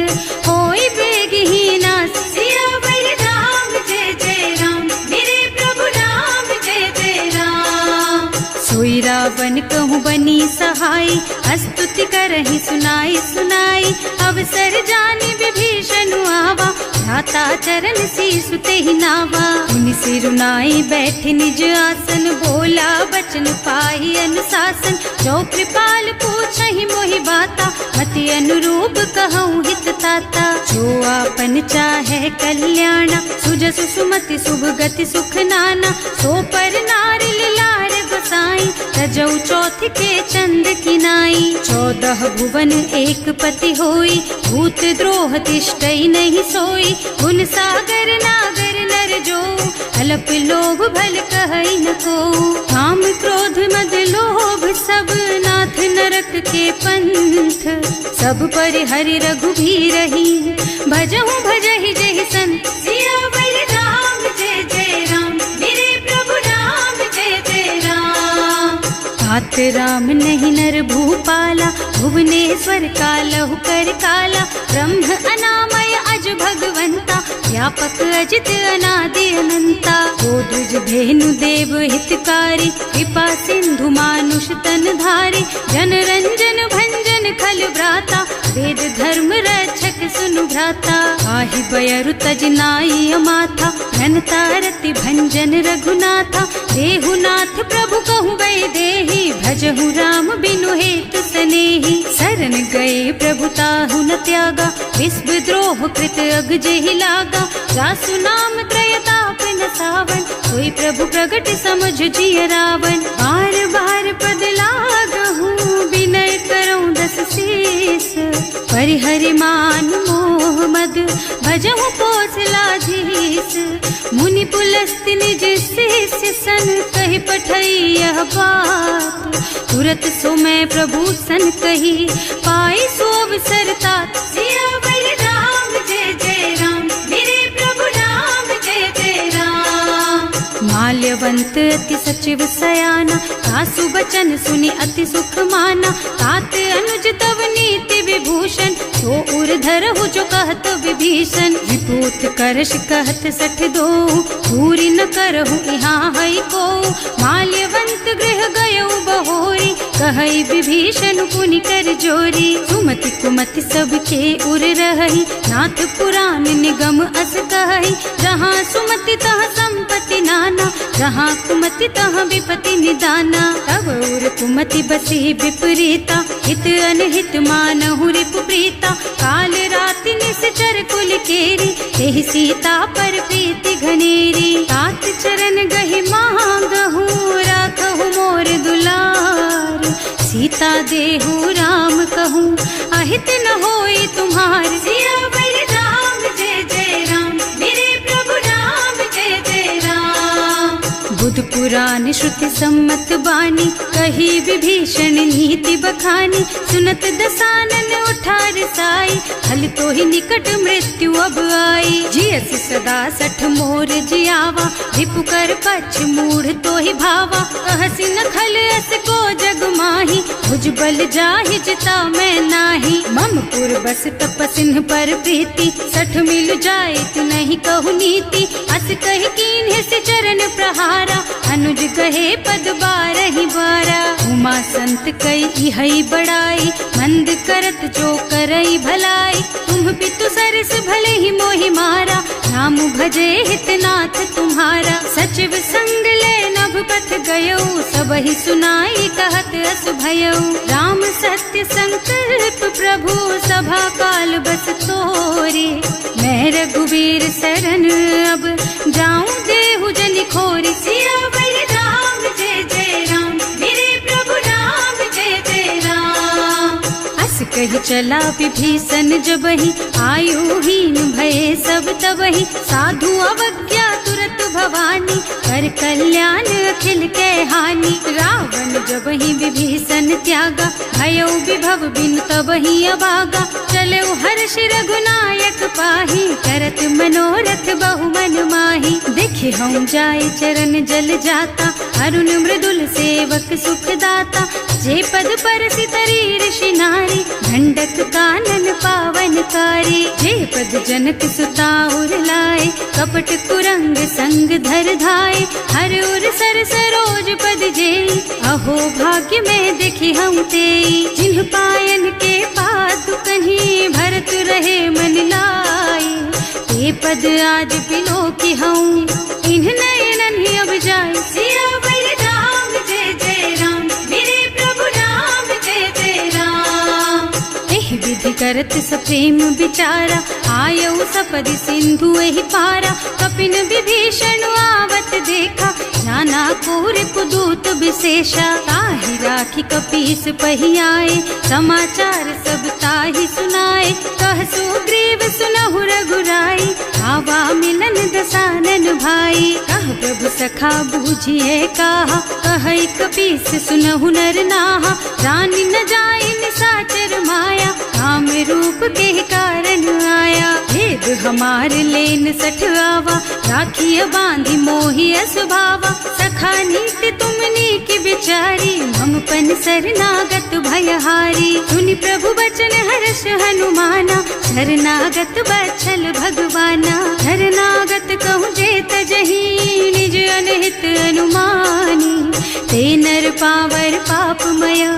होई बेगहि नास। सियावर राम जय जय राम, मेरे प्रभु राम जय जय राम। सोई रावण कहूँ बनी सहाई, स्तुति करहि सुनाई सुनाई। अवसर जानि विभीषण आवा, भ्राता चरण शीस ते ही नावा। मुनि सिरुनाई बैठे निज आसन, बोला बचन पाई अनुशासन। जो कृपाल पूछहि मोहि बाता, मति अनुरूप कहूँ हित ताता। जो आपन चाहे कल्याणा, सुजसु सुमति शुभ गति सुख नाना। सो पर नारी लार गोसाई, तजौ चौथ के चंद की नाई। 14 भुवन एक पति होई, भूत द्रोह तिष्ठई नहीं सोई। गुण सागर नागर नर जो, अल्प लोभ भल कहई न को। काम क्रोध मद लोभ सब, नाथ नरक के पंथ। सब पर हरि रघुबीरहि, भजहु भजहि जहि संत। सियावर राम जय जय राम, मेरे प्रभु राम जय जय राम। तात राम नहीं नर भूपाला, भुवनेश्वर कालहु कर काला। ब्रह्म अनामय अज भगवंता, व्यापक अजित अनादि अनंता। गोद्विज धेनु देव हितकारी, कृपा सिंधु मानुष तन धारी। जन रंजन भंजन खल भ्राता, वेद धर्म रक्षक सुनु भ्राता। आहि बयरु तज नाई अमाथा, घनता रति भंजन रघुनाथा। देहुनाथ प्रभु कहु गए देहि, भजहु राम बिनु हेतु सनेहि। शरण गए प्रभु ताहु न त्यागा, विश्व द्रोह कृत अग जेहि लागा। जासु नाम त्रयताप न सावन, सोई प्रभु प्रगट समझ जिय रावण। बार बार पद लागहु, विनय करऊं दस शीस। परिहरि मान मोह मद, भजहु कौशलाधीश। मुनि पुलस्त्य निज शिष्य सन, कहि पठई यह बात। तुरत सो मैं प्रभु सन कही, पाई सो अवसर तात। सियावर राम जय जय राम, मेरे प्रभु राम जय जय राम। माल्यवंत अति सचिव सयाना, सासु बचन सुनि अति सुख माना। तात अनुज तव नीति विभूषण, सो उर धरहु जो कहत विभीषण। विपूत करश कहत 62, पूरी न करहु यहाँ हई को। माल्यवंत गृह गयौ बहोरी, कहई विभीषण पुनि कर जोरी। सुमति कुमति सबके उर रहई, नाथ पुराण निगम अस कहई। जहाँ सुमति तहाँ संपत्ति नाना, जहाँ कुमति तहाँ विपत्ति निदाना। तब उर कुमति बसी विपरीता, हित अनहित मानहु रिपु प्रीता। काल राति निश्चर कुल केरी, तेहि सीता पर प्रीति घनेरी। तात चरण गहि मांगहु, राखहु मोर दुलार। सीता देहु राम कहूँ, अहित न होई तुम्हार। सियावर राम जय जय राम, मेरे प्रभु राम जय जय राम। बुध पुराण श्रुति सम्मत बानी, कही विभीषण नीति बखानी। सुनत दसानन उठा रिसाई, हल तो ही निकट मृत्यु अब आई। जियसि सदा 60 मोर जियावा, रिपु कर पक्ष मूढ़ तो ही भावा। कहसि न खल अस को जग माही, भुज बल जाहि जिता मैं नाही। मम पुर बस तपसिन्ह पर प्रीति, 60 मिल जाए तु नहीं कहु नीति। अस कहि कीन्ह से चरण प्रहारा, अनुज कहे पद 12 बारा। उमा संत कई हई बड़ाई, मंद करत जो करई भलाई। तुम पितु सरस भले ही मोहि मारा, नाम भजे हितनाथ तुम्हारा। सचिव संग ले नभ पथ गयो, सबहि सुनाई कहत अस भयो। राम सत्य संकल्प प्रभु, सभा काल बस तोरे। मैं रघुबीर शरण अब, जाऊं देहु जनि खोरी। सियावर राम जय जय राम, मेरे प्रभु राम जय जय राम। अस कहि चला विभीषण जबहि, आयुहीन भये सब तबहि। साधु अवज्ञा तुरत भवानी, कर कल्याण अखिल के हानि। रावण जबहि विभीषण त्यागा, भयो विभव बिनु तबहि अभागा। चलऊ हर्ष रघुनायक पाहि, करत मनोरथ बहु मन माहि। देखे हम जाय चरण जल जाता, अरुण मृदुल सेवक सुख दाता। जे पद परसि तरी ऋषि नारी, ढंडक कानन पावनकारी। जे पद जनक सुता उर लाए, कपट कुरंग संग धर धाय। हर उर सर सरोज पद जेई, अहो भाग्य में देखी हम तेई। जिन्ह पायन के पादु कन्ही, भरत रहे मन लाई। हे पद आज बिलो की हूँ इन नयनन ही अब जाए सियावर राम जय जय राम मेरे प्रभु राम जय जय राम। एह विधि करत सप्रेम विचारा आयऊ सपदि सिंधु एहि पारा कपिन विभीषण आवत देखा नाना कोर पुदूत विशेषा ताहि राखी कपीस पही आए समाचार सब ताहि सुनाए कह सुग्रीव सुनहु रघुराई आवा मिलन दसानन भाई कह प्रभु सखा बूझिए कहा कह कपीस सुनहु नर नाहा रानी न जाए निसाचर माया काम रूप के कारण आया भेद हमार लेन सठ आवा राखिय बांधी मोहि स्वभावा सखा नीति तुमनी की बिचारी ममपन शरणागत भयहारी सुनि प्रभु बचन हर्ष हनुमाना शरणागत बच्छल भगवाना शरणागत कहूँ जेत जही निज अनहित अनुमानी ते नर पावर पापमया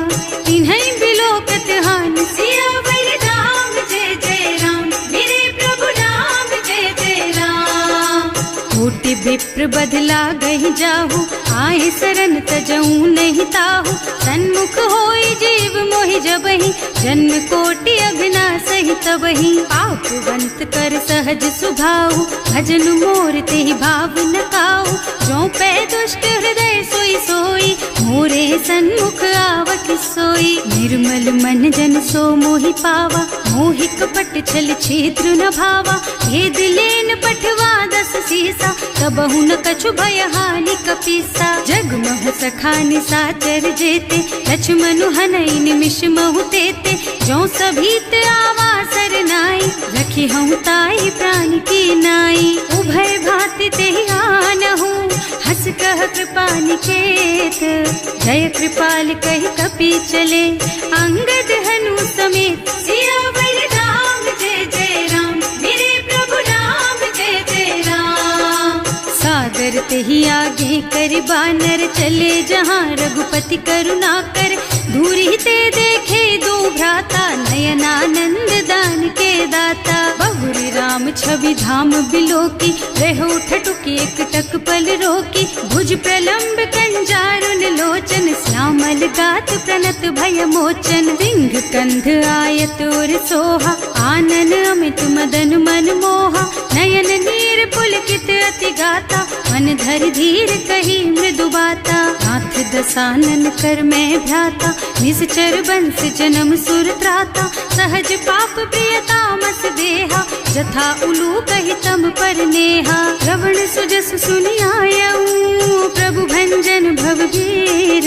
तिन्है बिलोकत हानि सियावर राम जय जय राम मेरे प्रभु राम जय जय राम। कोटि विप्र बदला गहि जाहु आए शरण तजऊ नहीं ताहु सन्मुख होई जीव मोहि जबहि जन्म कोटि अघना सही तबहि पापवंत कर सहज सुभाऊ भजन मोर तेहि भाव न काऊ जो पै दुष्ट हृदय सोई सोई मोरे सन्मुख आवत सोई निर्मल मन जन सो मोहि पावा मोहि कपट छल छिद्र न भावा भेद लेन पठवा दस सीसा कबहु न कछु भय हानि कपीसा जग मह सखा निसाचर जेते लक्ष्मण हनई निमिष महु तेते जो सभीत आवा सरनाई रखी हूँ ताई प्राण की नाई उभय भांति तेहि आनहु हस कह कृपा निकेत जय कृपाल कहि कपि चले अंगद हनु समेत सियावर राम जय जय राम मेरे प्रभु राम जय जय राम। सादर तेहि आगे कर बानर चले जहाँ रघुपति करुणा कर दूरी ते देखे दो भ्राता नयनानंद दान के दाता बहुरी राम छवि धाम बिलोकी रहो ठटुकी एक टक पल रोकी भुज प्रलंब कंजारुन लोचन श्यामल गात प्रणत भय मोचन सिंह कंध आयत और सोहा आनन अमित मदन मन मोहा नयन नीर पुलकित अति गाता मन धर धीर कही मृदु बाता नाथ दसानन कर मैं भ्राता निश्चर बंस जन्म सुर त्राता सहज पाप प्रियतामस देहा जथा उलू कहि तम पर नेहा श्रवण सुजस सुनि आयऊ प्रभु भंजन भवगीर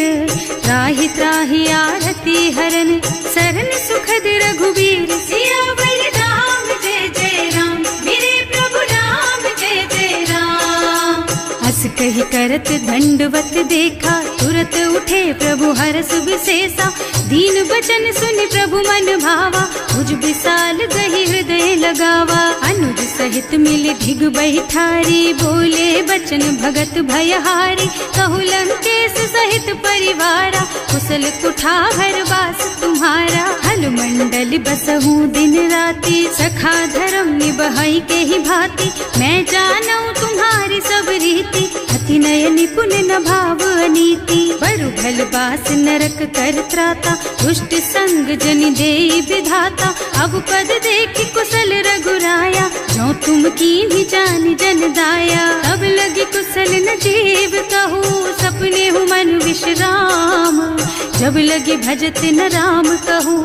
त्राहि त्राहि आरती हरन सरन सुखद रघुबीर सियावर राम जय जय राम मेरे प्रभु राम जय जय राम। हस कहि करत दंडवत देखा तुरत उठे प्रभु हरस विशेषा दीन बचन सुनि प्रभु मन भावा भुज विशाल गहि हृदय लगावा अनुज सहित मिल ढिग बैठारी बोले बचन भगत भयहारी कहु लंकेश सहित परिवारा कुशल कुठार वास तुम्हारा हल मंडल बसहु दिन राति सखा धर्म निबहई के ही भांति मैं जानऊ तुम्हारी सब रीति अति नय निपुण न भाव अनीति बरु भल बास नरक कर त्राता दुष्ट संग जनि देई विधाता अब पद देखि कुशल रघुराया जो तुम कीन्ही जानि जन दाया तब लगी कुशल न जीव कहू सपने हूँ मन विश्राम जब लगी भजत न राम कहू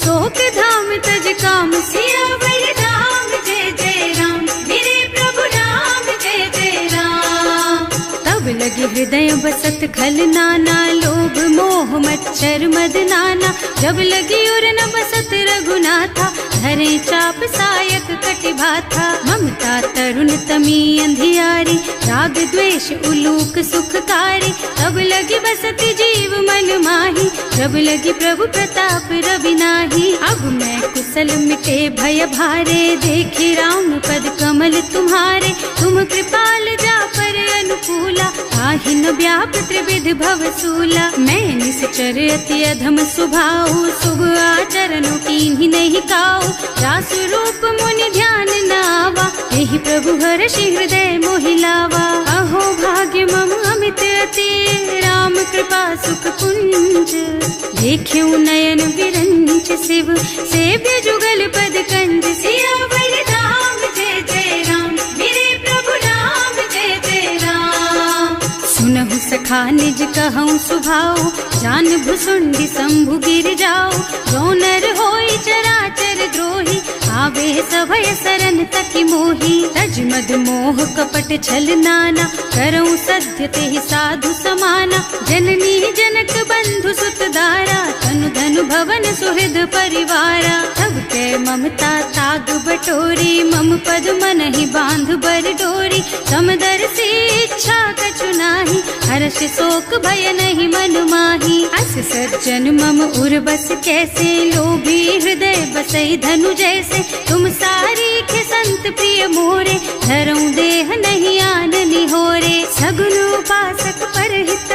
शोक धाम तज काम सियावर राम जय जय राम मेरे प्रभु राम जय जय राम। तब लगी हृदय बसत खल नाना लोभ मोह मच्छर मद नाना जब लगी उर न बसत रघुनाथा धरे चाप सायक कटि भाथा ममता तरुण तमी अंधियारी राग द्वेष उलूक सुखकारी तब लगी बसती जीव मन माही जब लगी प्रभु प्रताप रवि नाही अब मैं कुशल मिटे भय भारे देखी राम पद कमल तुम्हारे तुम कृपाल जा पर अनुकूला आहि जाहि न व्याप त्रिविध भव सूला। मैं निश्चर अति अधम स्वभाव, शुभ आचरणों कीन्ही नहीं काऊ। रास रूप मुनि ध्यान न आवा, यही प्रभु हर्षि हृदय मोहि लावा। अहो भाग्य मम अमित अति, राम कृपा सुख पुंज। देख्यऊ नयन विरंच शिव, सेव्य जुगल पद कंज। सियावर धाम जय जय राम, मेरे प्रभु राम जय जय राम। सुनहु सखा निज कहऊँ सुभाऊ, जान भुसुंडी शंभु गिर जाओ। जो नर होई चराचर द्रोही, आवे सभय सरन तकी मोही। तज मद मोह कपट छल नाना, करऊँ सत्य तेहि साधु समाना। जननी जनक बंधु सुत दारा, तनु धनु भवन सुहृद परिवारा। तब कै ममता ताग बटोरी, मम पद मनहि बांध बर डोरी। समदर्शी इच्छा कछु नाही, हर्ष शोक भय नहीं मन माही। अस सज्जन मम उर बस कैसे, लोभी हृदय बसई धनु जैसे। तुम सारीख्य संत प्रिय मोरे, धरऊँ देह नहीं आन निहोरे। सगुन उपासक परहित,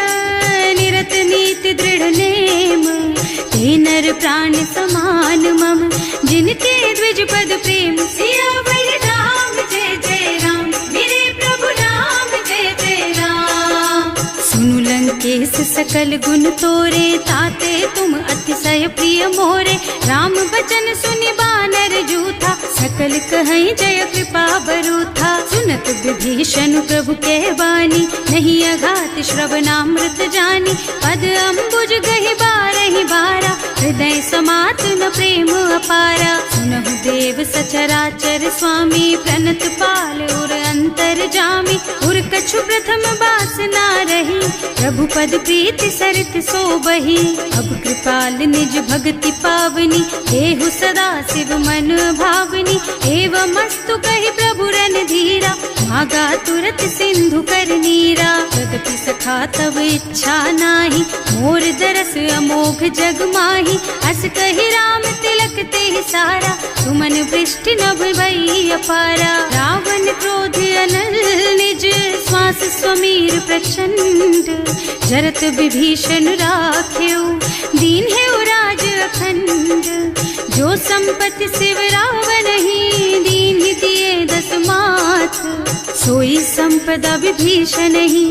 निरत नीति दृढ़ नेम। ते नर प्राण समान मम, जिनके द्विज पद प्रेम। सियावर राम जय जय राम, मेरे प्रभु राम जय जय राम। सुनु लंकेश सकल गुण तोरे, ताते तुम अतिशय प्रिय मोरे। राम बचन सुनि बानर जूथा, सकल कहई जय कृपा बरूथा। सुनत विभीषण प्रभु कह बानी, नहीं अघात श्रवणामृत जानी। पद अम्बुज गहि बारहि बारा, हृदय समात न प्रेम अपारा। सुनहु देव सचराचर स्वामी, प्रणत पाल उर अंतर जामी। उर कछु प्रथम बासना रही, प्रभु पद प्रीति सरित सोबही। अब कृपाल निज भक्ति पावनी, देहु सदा शिव मन भावनी। एवं मस्तु कहि प्रभु रन धीरा, मागा तुरत सिंधु कर नीरा। तदपि सखा तब इच्छा नाही, मोर दरस अमोघ जग माही। अस कहि राम तिलक तेहि सारा, सुमन वृष्टि नभ भई अपारा। रावण क्रोध अनल निज, श्वास स्वमीर प्रचंड। जरत विभीषण राख्यो, दीन है राज अखंड। जो संपत्ति शिव रावण ही, दीन ही दिए दस माथ। सोई संपदा विभीषण ही,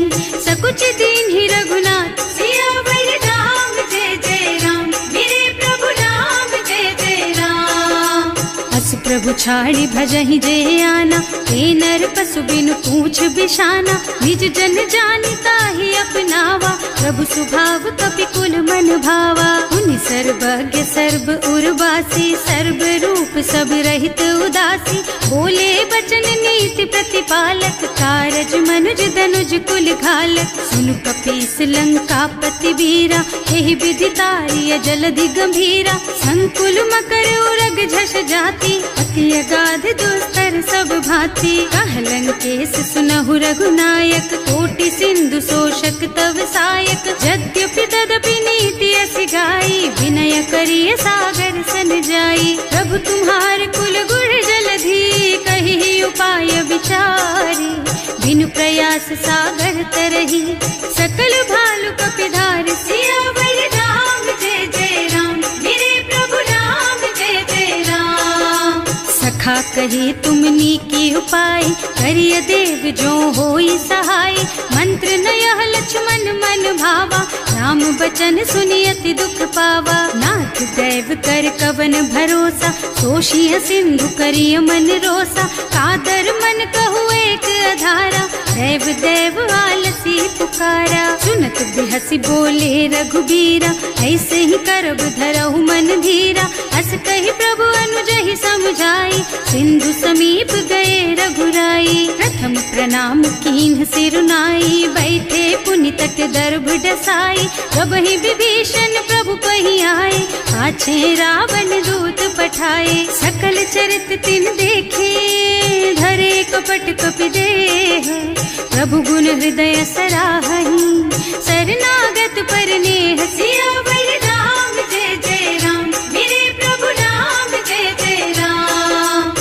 सकुच दीन ही रघुनाथ। सियावर राम जय जय राम, मेरे प्रभु राम जय जय राम। अस प्रभु छाड़ी भजहि जय आना, ते नर पशु बिनु पूछ बिशाना। निज जन जानि ताहि अपनावा, प्रभु स्वभाव कपि कुल मन भावा। उनि सर्वज्ञ सर्व उर्वासी, सर्व रूप सब रहित उदासी। बोले बचन नीति प्रतिपालक, कारज मनुज धनुज कुल घालक। सुनु कपीस लंकापति वीरा, यही विधि तारिय जलधि गंभीरा। संकुल मकर उरग झष जाति, अति अगाध दुस्तर सब भांति। कह लंकेश सुनहु रघुनायक, कोटि सिंधु शोषक तव सायक। यद्यपि तदपि नीति अस गाई, विनय करिय सागर सन जाई। प्रभु तुम्हार कुल गुण जलधि, कहि उपाय विचारी। बिनु प्रयास सागर तरही, सकल भालु कपिधार। सियावर राम जय जय राम, मेरे प्रभु राम जय जय राम। सखा कही तुमनी की उपाय, करिय देव जो होई सहाय। मंत्र न यह लक्ष्मण मन भावा, राम बचन सुनि अति दुख पावा। नाथ दैव कर कवन भरोसा, सोषिय सिंधु करिय मन रोसा। कादर मन कहु एक अधारा, दैव दैव आलसी पुकारा। सुनत बिहसी बोले रघुबीरा, ऐसे ही करब धरहु मन धीरा। अस कहि प्रभु अनुजहि समझाई, सिंधु समीप गए रघुराई। प्रथम प्रणाम कीन्ह सिरुनाई, बैठे पुनि तट दर्भ डसाई। कबहि विभीषण प्रभु पहि आए, पाछे रावण दूत पठाए। सकल चरित तिन देखे, धरे कपट कपि देह। प्रभु गुण हृदय सराहहि, शरणागत पर नेह। सियावर राम जय जय राम, मेरे प्रभु राम जय जय राम।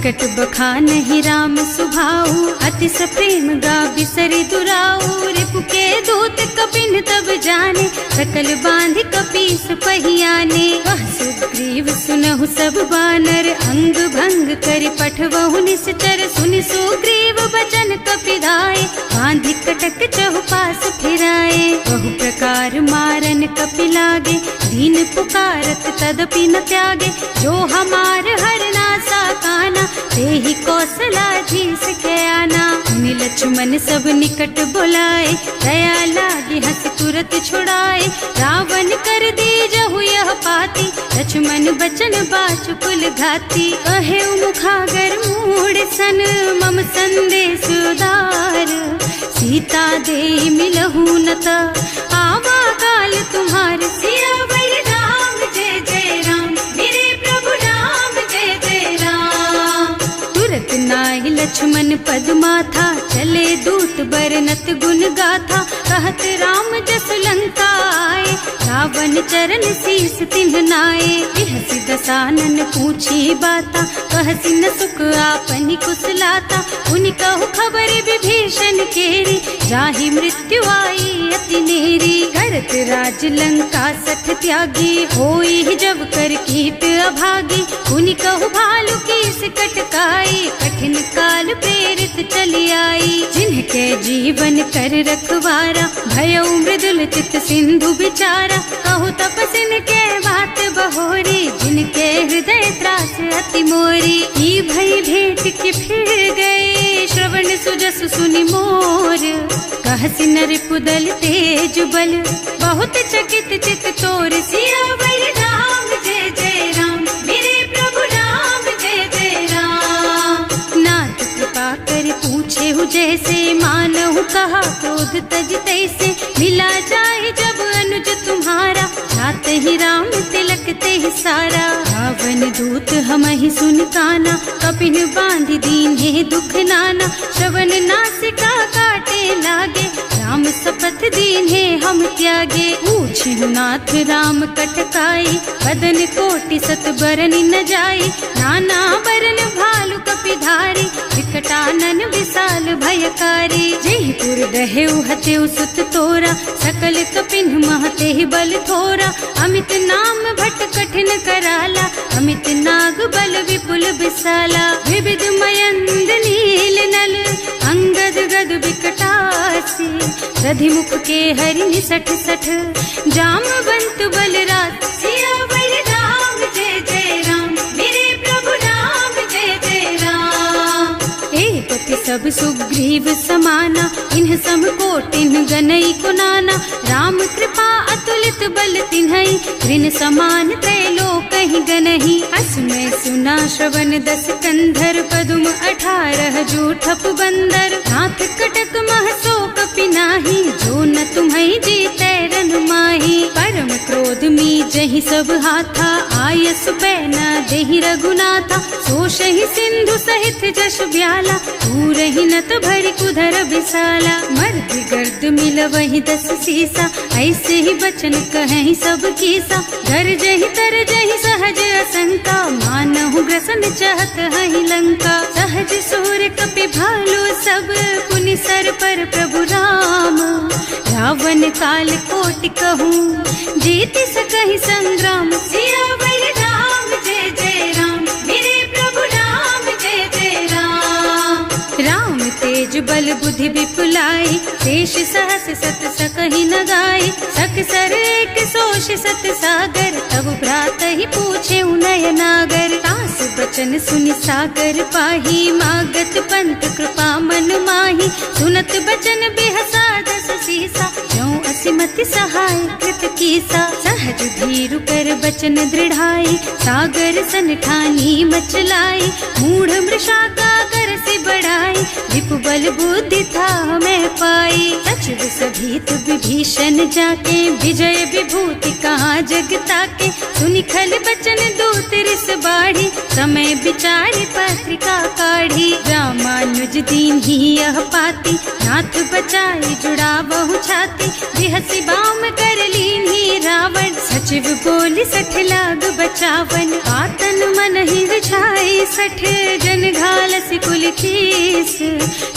प्रगट बखान ही राम सुभाऊ, अति प्रेम गा बिसरि दुराऊ। रिपु के दूत कपिन तब जाने, सकल बांध कपीस पहियाने। वह सुग्रीव सुनहु सब बानर, अंग भंग कर पठवहु निश्चर। सुनि सुग्रीव बचन कपिधाय, बांधि कटक चहुपास फिराए। बहु प्रकार मारन कपि लागे, दीन पुकारत तदपि न त्यागे। जो हमार हरना सा काना, तेहि कौशलाधीश के आना। मुनि लक्ष्मण सब निकट बुलाए, दया लागे हंस तुरत छुड़ाए। रावण कर दीजहु यह पाती, लक्ष्मण बचन बाचु कुल घाती। कहे मुखागर मूढ़ सन, मम संदेश उदार। सीता दे मिलहु नता, आवा काल तुम्हार। सियावर राम जय जय राम, मेरे प्रभु राम जय जय राम। तुरत नाहि लक्ष्मण पद माथा, चले दूत बरनत गुण गाथा। कहत राम जसु लंका आए, रावण चरण शीस तिन्ह नाए। बिहसि दसानन पूछी बाता, कहसि न सुख आपनि कुशलाता। उनि कहु खबर विभीषण केरी, जाहि मृत्यु आई अति नेरी। करत राज लंका सठ त्यागी, होई जब कर कीट अभागी। उनि कहु भालु कीस कटकाई, कठिन काल प्रेरित चली आई। जिनके जीवन कर रखवारा, भयउ मृदुल चित सिंधु बिचारा। कहु तपसिन के बात बहोरी, जिनके हृदय त्रास अति मोरी। ई भई भेंट के फिर गए, श्रवण सुजस सुनि मोर। कहसि नरिपुदल तेज बल, बहुत चकित चित तोर। सियावर राम जय जय राम, मेरे प्रभु राम जय जय राम। नाथ कृपा कर पूछे हु जैसे, मानहु कहा क्रोध तज तैसे। मिला जाए जब अनुज तुम्हारा, जात ही राम तिलक ते सारा। रावण दूत हमहि सुन काना, कपिन बांधि दीन्हे दुख नाना। श्रवण नासिका काटे लागे, राम शपथ दीन्हे हम त्यागे। पूछिहु नाथ राम कटकाई, बदन कोटि सत बरन न जाई। नाना बरन भालु कपिधारी, विकटानन विशाल भयकारी। जयपुर दहेउ हतेउ सुत तोरा, सकल कपिन महते बल थोरा। अमित नाम भट कठिन कराला, अमित नाग बल विपुल विशाला। विविध मयंद नील नल, अंगद गद विकटासी। दधिमुख के हरि निसठ सठ, जामवंत बलराज। सियावर राम जय जय राम, मेरे प्रभु राम जय जय राम। एक पति सब सुग्रीव समाना, इन्ह सम कोटिन गनई को नाना। राम कृपा अतुलित बल तिन्हई, ऋण समान त्रैलोकहि गनहि। असमय सुना श्रवण दस कंधर, पदुम 18 जूठप बंदर। नाथ कटक महसो कपि नाही, जो न तुम्हई जीतै रन माही। परम क्रोध मी जहि सब हाथा, आयस पैना देहि रघुनाथा। सोषहि सिंधु सहित जश ब्याला, पूरहि नत भरि कुधर बिसाला। मर्द गर्द मिलवहि 10 सीसा, ऐसे ही बचन कहें सब कीसा। घर जहि तर जहि सहज असंका, मानहु ग्रसन चाहत हहि लंका। सहज सूर कपि भालु सब, पुनि सर पर प्रभु राम। रावण काल कोटि कहूँ, जीत सकहि संग्राम। सियावर राम जय जय राम, मेरे प्रभु राम जय जय राम। राम तेज बल बुद्धि विपुलाई, शेष सहस सत सकहि न गाई। सक सर एक सोष सत सागर, तब भ्रात ही पूछे उनय नागर। तास बचन सुनि सागर पाही, मागत पंत कृपा मन माही। सुनत बचन बिहसा 10 सीसा, ज्यों असिमति सहाय कृत कीसा। सहज धीरु कर बचन दृढ़ाई, सागर सन ठानी मचलाई। मूढ़ मृषा का कर से बढ़ाई, विपु बल बुद्धि था मैं पाई। सचिव सभीत विभीषण जाके, विजय विभूति कहाँ जगता के। सुनि खल बचन दूत रिस बाढ़ी, समय विचारी पत्रिका काढ़ी। रामानुज दीन ही यह पाती, नाथ बचाई जुड़ा बहु छाती। बिहसी बाम कर लीन ही रावण, सचिव बोली 60 लाग बचावन। आतन मन ही रिझाई 60 जन घालसी कुल कीस।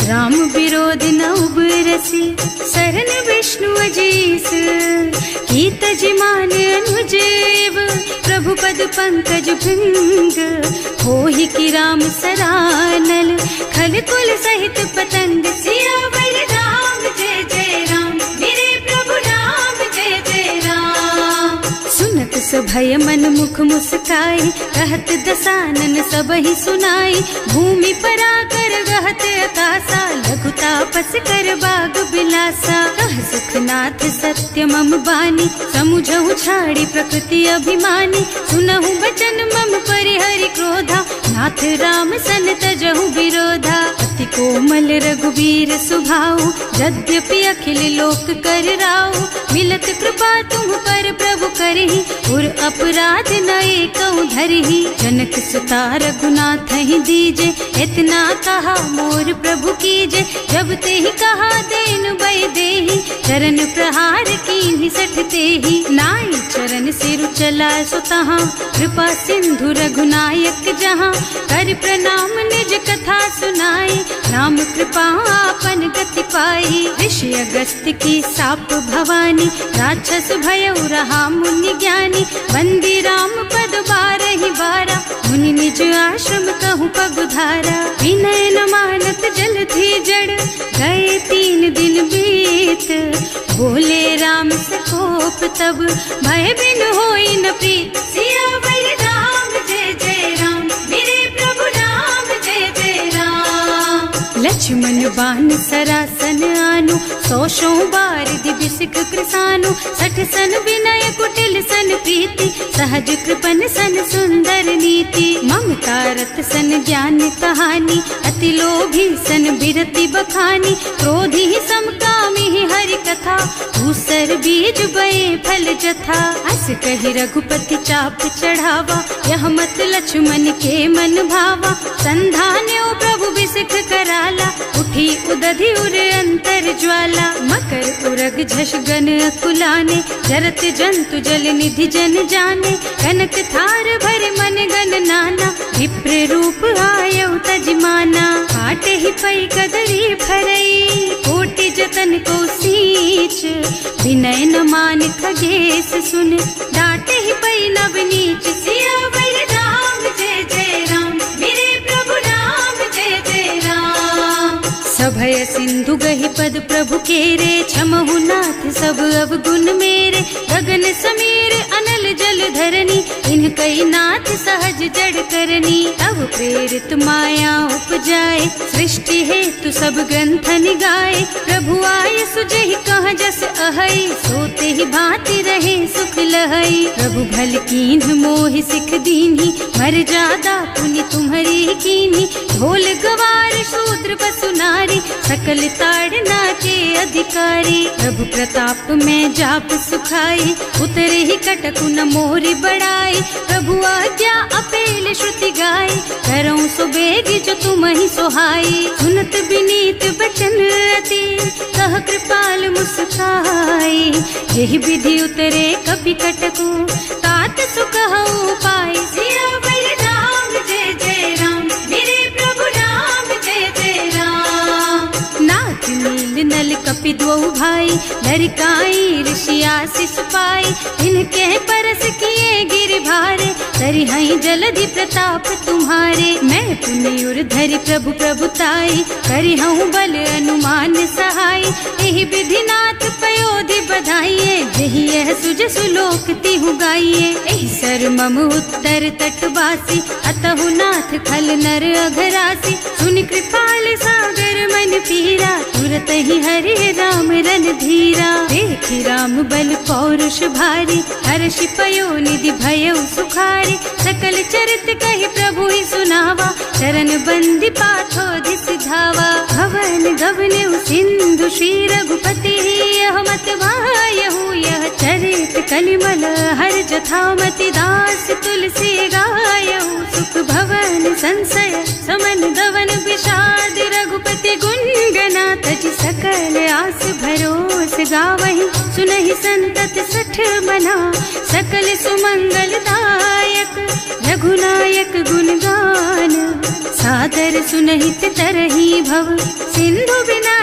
राम विरोध न उबरसी शरण विष्णु अजीस। कीत जिमान अनुजेव प्रभु पद पंकज भृंग। होहि की राम सरानल खल कुल सहित पतंग। सियावर राम जय जय राम, मेरे प्रभु राम जय जय राम। सुनत सभय मन मुख मुस्काई, कहत दसानन सबहि सुनाई। भूमि पराकर गहत आकाशा, लघु तापस कर बाग बिलासा। कह सुखनाथ सत्य मम बानी, समुझहु छाड़ी प्रकृति अभिमानी। सुनहु बचन मम परिहरि क्रोधा, नाथ राम सन तजहु विरोधा। अति कोमल रघुबीर सुभाऊ, यद्यपि अखिल लोक कर राऊ। मिलत कृपा तुम पर प्रभु करहि, उर अपराध न एकउ धरहि। जनक सुता रघुनाथ ही दीजे, इतना कहा मोर प्रभु कीजे। जब ते ही कहा देन बय देहि, चरण प्रहार कीन्हि 60 तेहि। नाई चरण सिरु चला सुतहाँ, कृपा सिंधु रघुनायक जहाँ। कर प्रणाम निज कथा सुनाई, राम कृपा आपन गति पाई। ऋषि अगस्त्य की साप भवानी, राक्षस भयउ रहा मुनि ज्ञानी। बंदी राम पद 12 बारा, मुनि निज आश्रम कहूँ पगुधारा। विनय न मानत जल थी जड़, गए 3 दिन बीत। बोले राम सकोप तब, भय बिन होई न प्रीत। सियावर राम जय जय राम, मेरे प्रभु राम जय जय राम। लक्ष्मण बान सरासन आनु, 100 बार दिव्य सिख कृसानु। 60 सन विनय कुटिल सन प्रीति, सहज कृपन सन सुंदर नीति। ममता रत सन ज्ञान कहानी, अति लोभी सन बिरति बखानी। क्रोधी समकामी हरि कथा, दूसर बीज बये फल जथा। अस कहि रघुपति चाप चढ़ावा, यह मत लक्ष्मण के मन भावा। संधान्यो प्रभु बिसिख कराला, उठी उदधि उर अंतर ज्वाला। मकर उरग झष गन अकुलाने, जरत जंतु जल निधि जन जाने। कनक थार भर मन गन नाना, विप्र रूप आयउ तजमाना। काटे ही पै कदरी भरई, कोटि जतन को सींच। विनय न मान खगेश सुन, डांटे ही पै नव नीच। सियावर राम जय जय राम, मेरे प्रभु राम जय जय राम। सभय सिंधु गहि पद प्रभु केरे, क्षमहु नाथ सब अवगुण मेरे। गगन समीर अनल जल धरनी, इन कई नाथ सहज जड़ करनी। तब प्रेरित माया उपजाए, सृष्टि हेतु सब ग्रंथन गाए। प्रभु आय सुजहि कह जस अहै, सोते ही भांति रहे सुख लहै। प्रभु भल कीन्ह मोहि सिख दीन्ही, मर जादा पुनि तुम्हरी कीन्ही। ढोल गवार शूद्र पशु नारी, सकल ताड़ना के अधिकारी। प्रभु प्रताप में जाप सुखाई, उतरे ही कटकु न मोरि बड़ाई। प्रभु आज्ञा अपेल श्रुति गाय, करऊं सो बेग जो तुम ही सोहाई। सुनत विनीत बचन अति, कह कृपाल मुस्काई। यही विधि उतरे कपि कटकु, तात सुकहु पाई। सियावर राम जय जय राम, मेरे प्रभु राम जय जय राम। नाथ नील नल कपि द्वौ भाई, लरिकाई ऋषि आशीष पाई। इनके परस किए गिर भारे, तरिहै जलधि प्रताप तुम्हारे। मैं पुनि उर धरि प्रभु प्रभुताई, करिहूँ बल अनुमान सहाय। एहि विधि नाथ पयोधि बधाइए, जहि यह सुज सुलोक तिहु गाइए। एहि सर मम उत्तर तटवासी, अतहु नाथ खल नर अघरासी। सुनि कृपाल सागर मन पीरा, तुरत ही हरि राम रन धीरा। देखि राम बल पौरुष भारी, हर्षि पयो निधि भयउ सुखारी। सकल चरित कहि प्रभु ही सुनावा, चरण बंदी पाथो सिधावा। भवन गगन सिंधु श्री रघुपति, यह मत वायहु यह चरित कलिमल हर जथामति। दास तुलसी गायहु, सुख भवन संशय समन गवन विषाद। रघुपति गुण गना तज सकल आस भरोस गावहि सुनहि संतत सठ मना सकल सुमंगल दायक रघुनायक गुणगान सादर सुनहित तरहि भव सिंधु बिना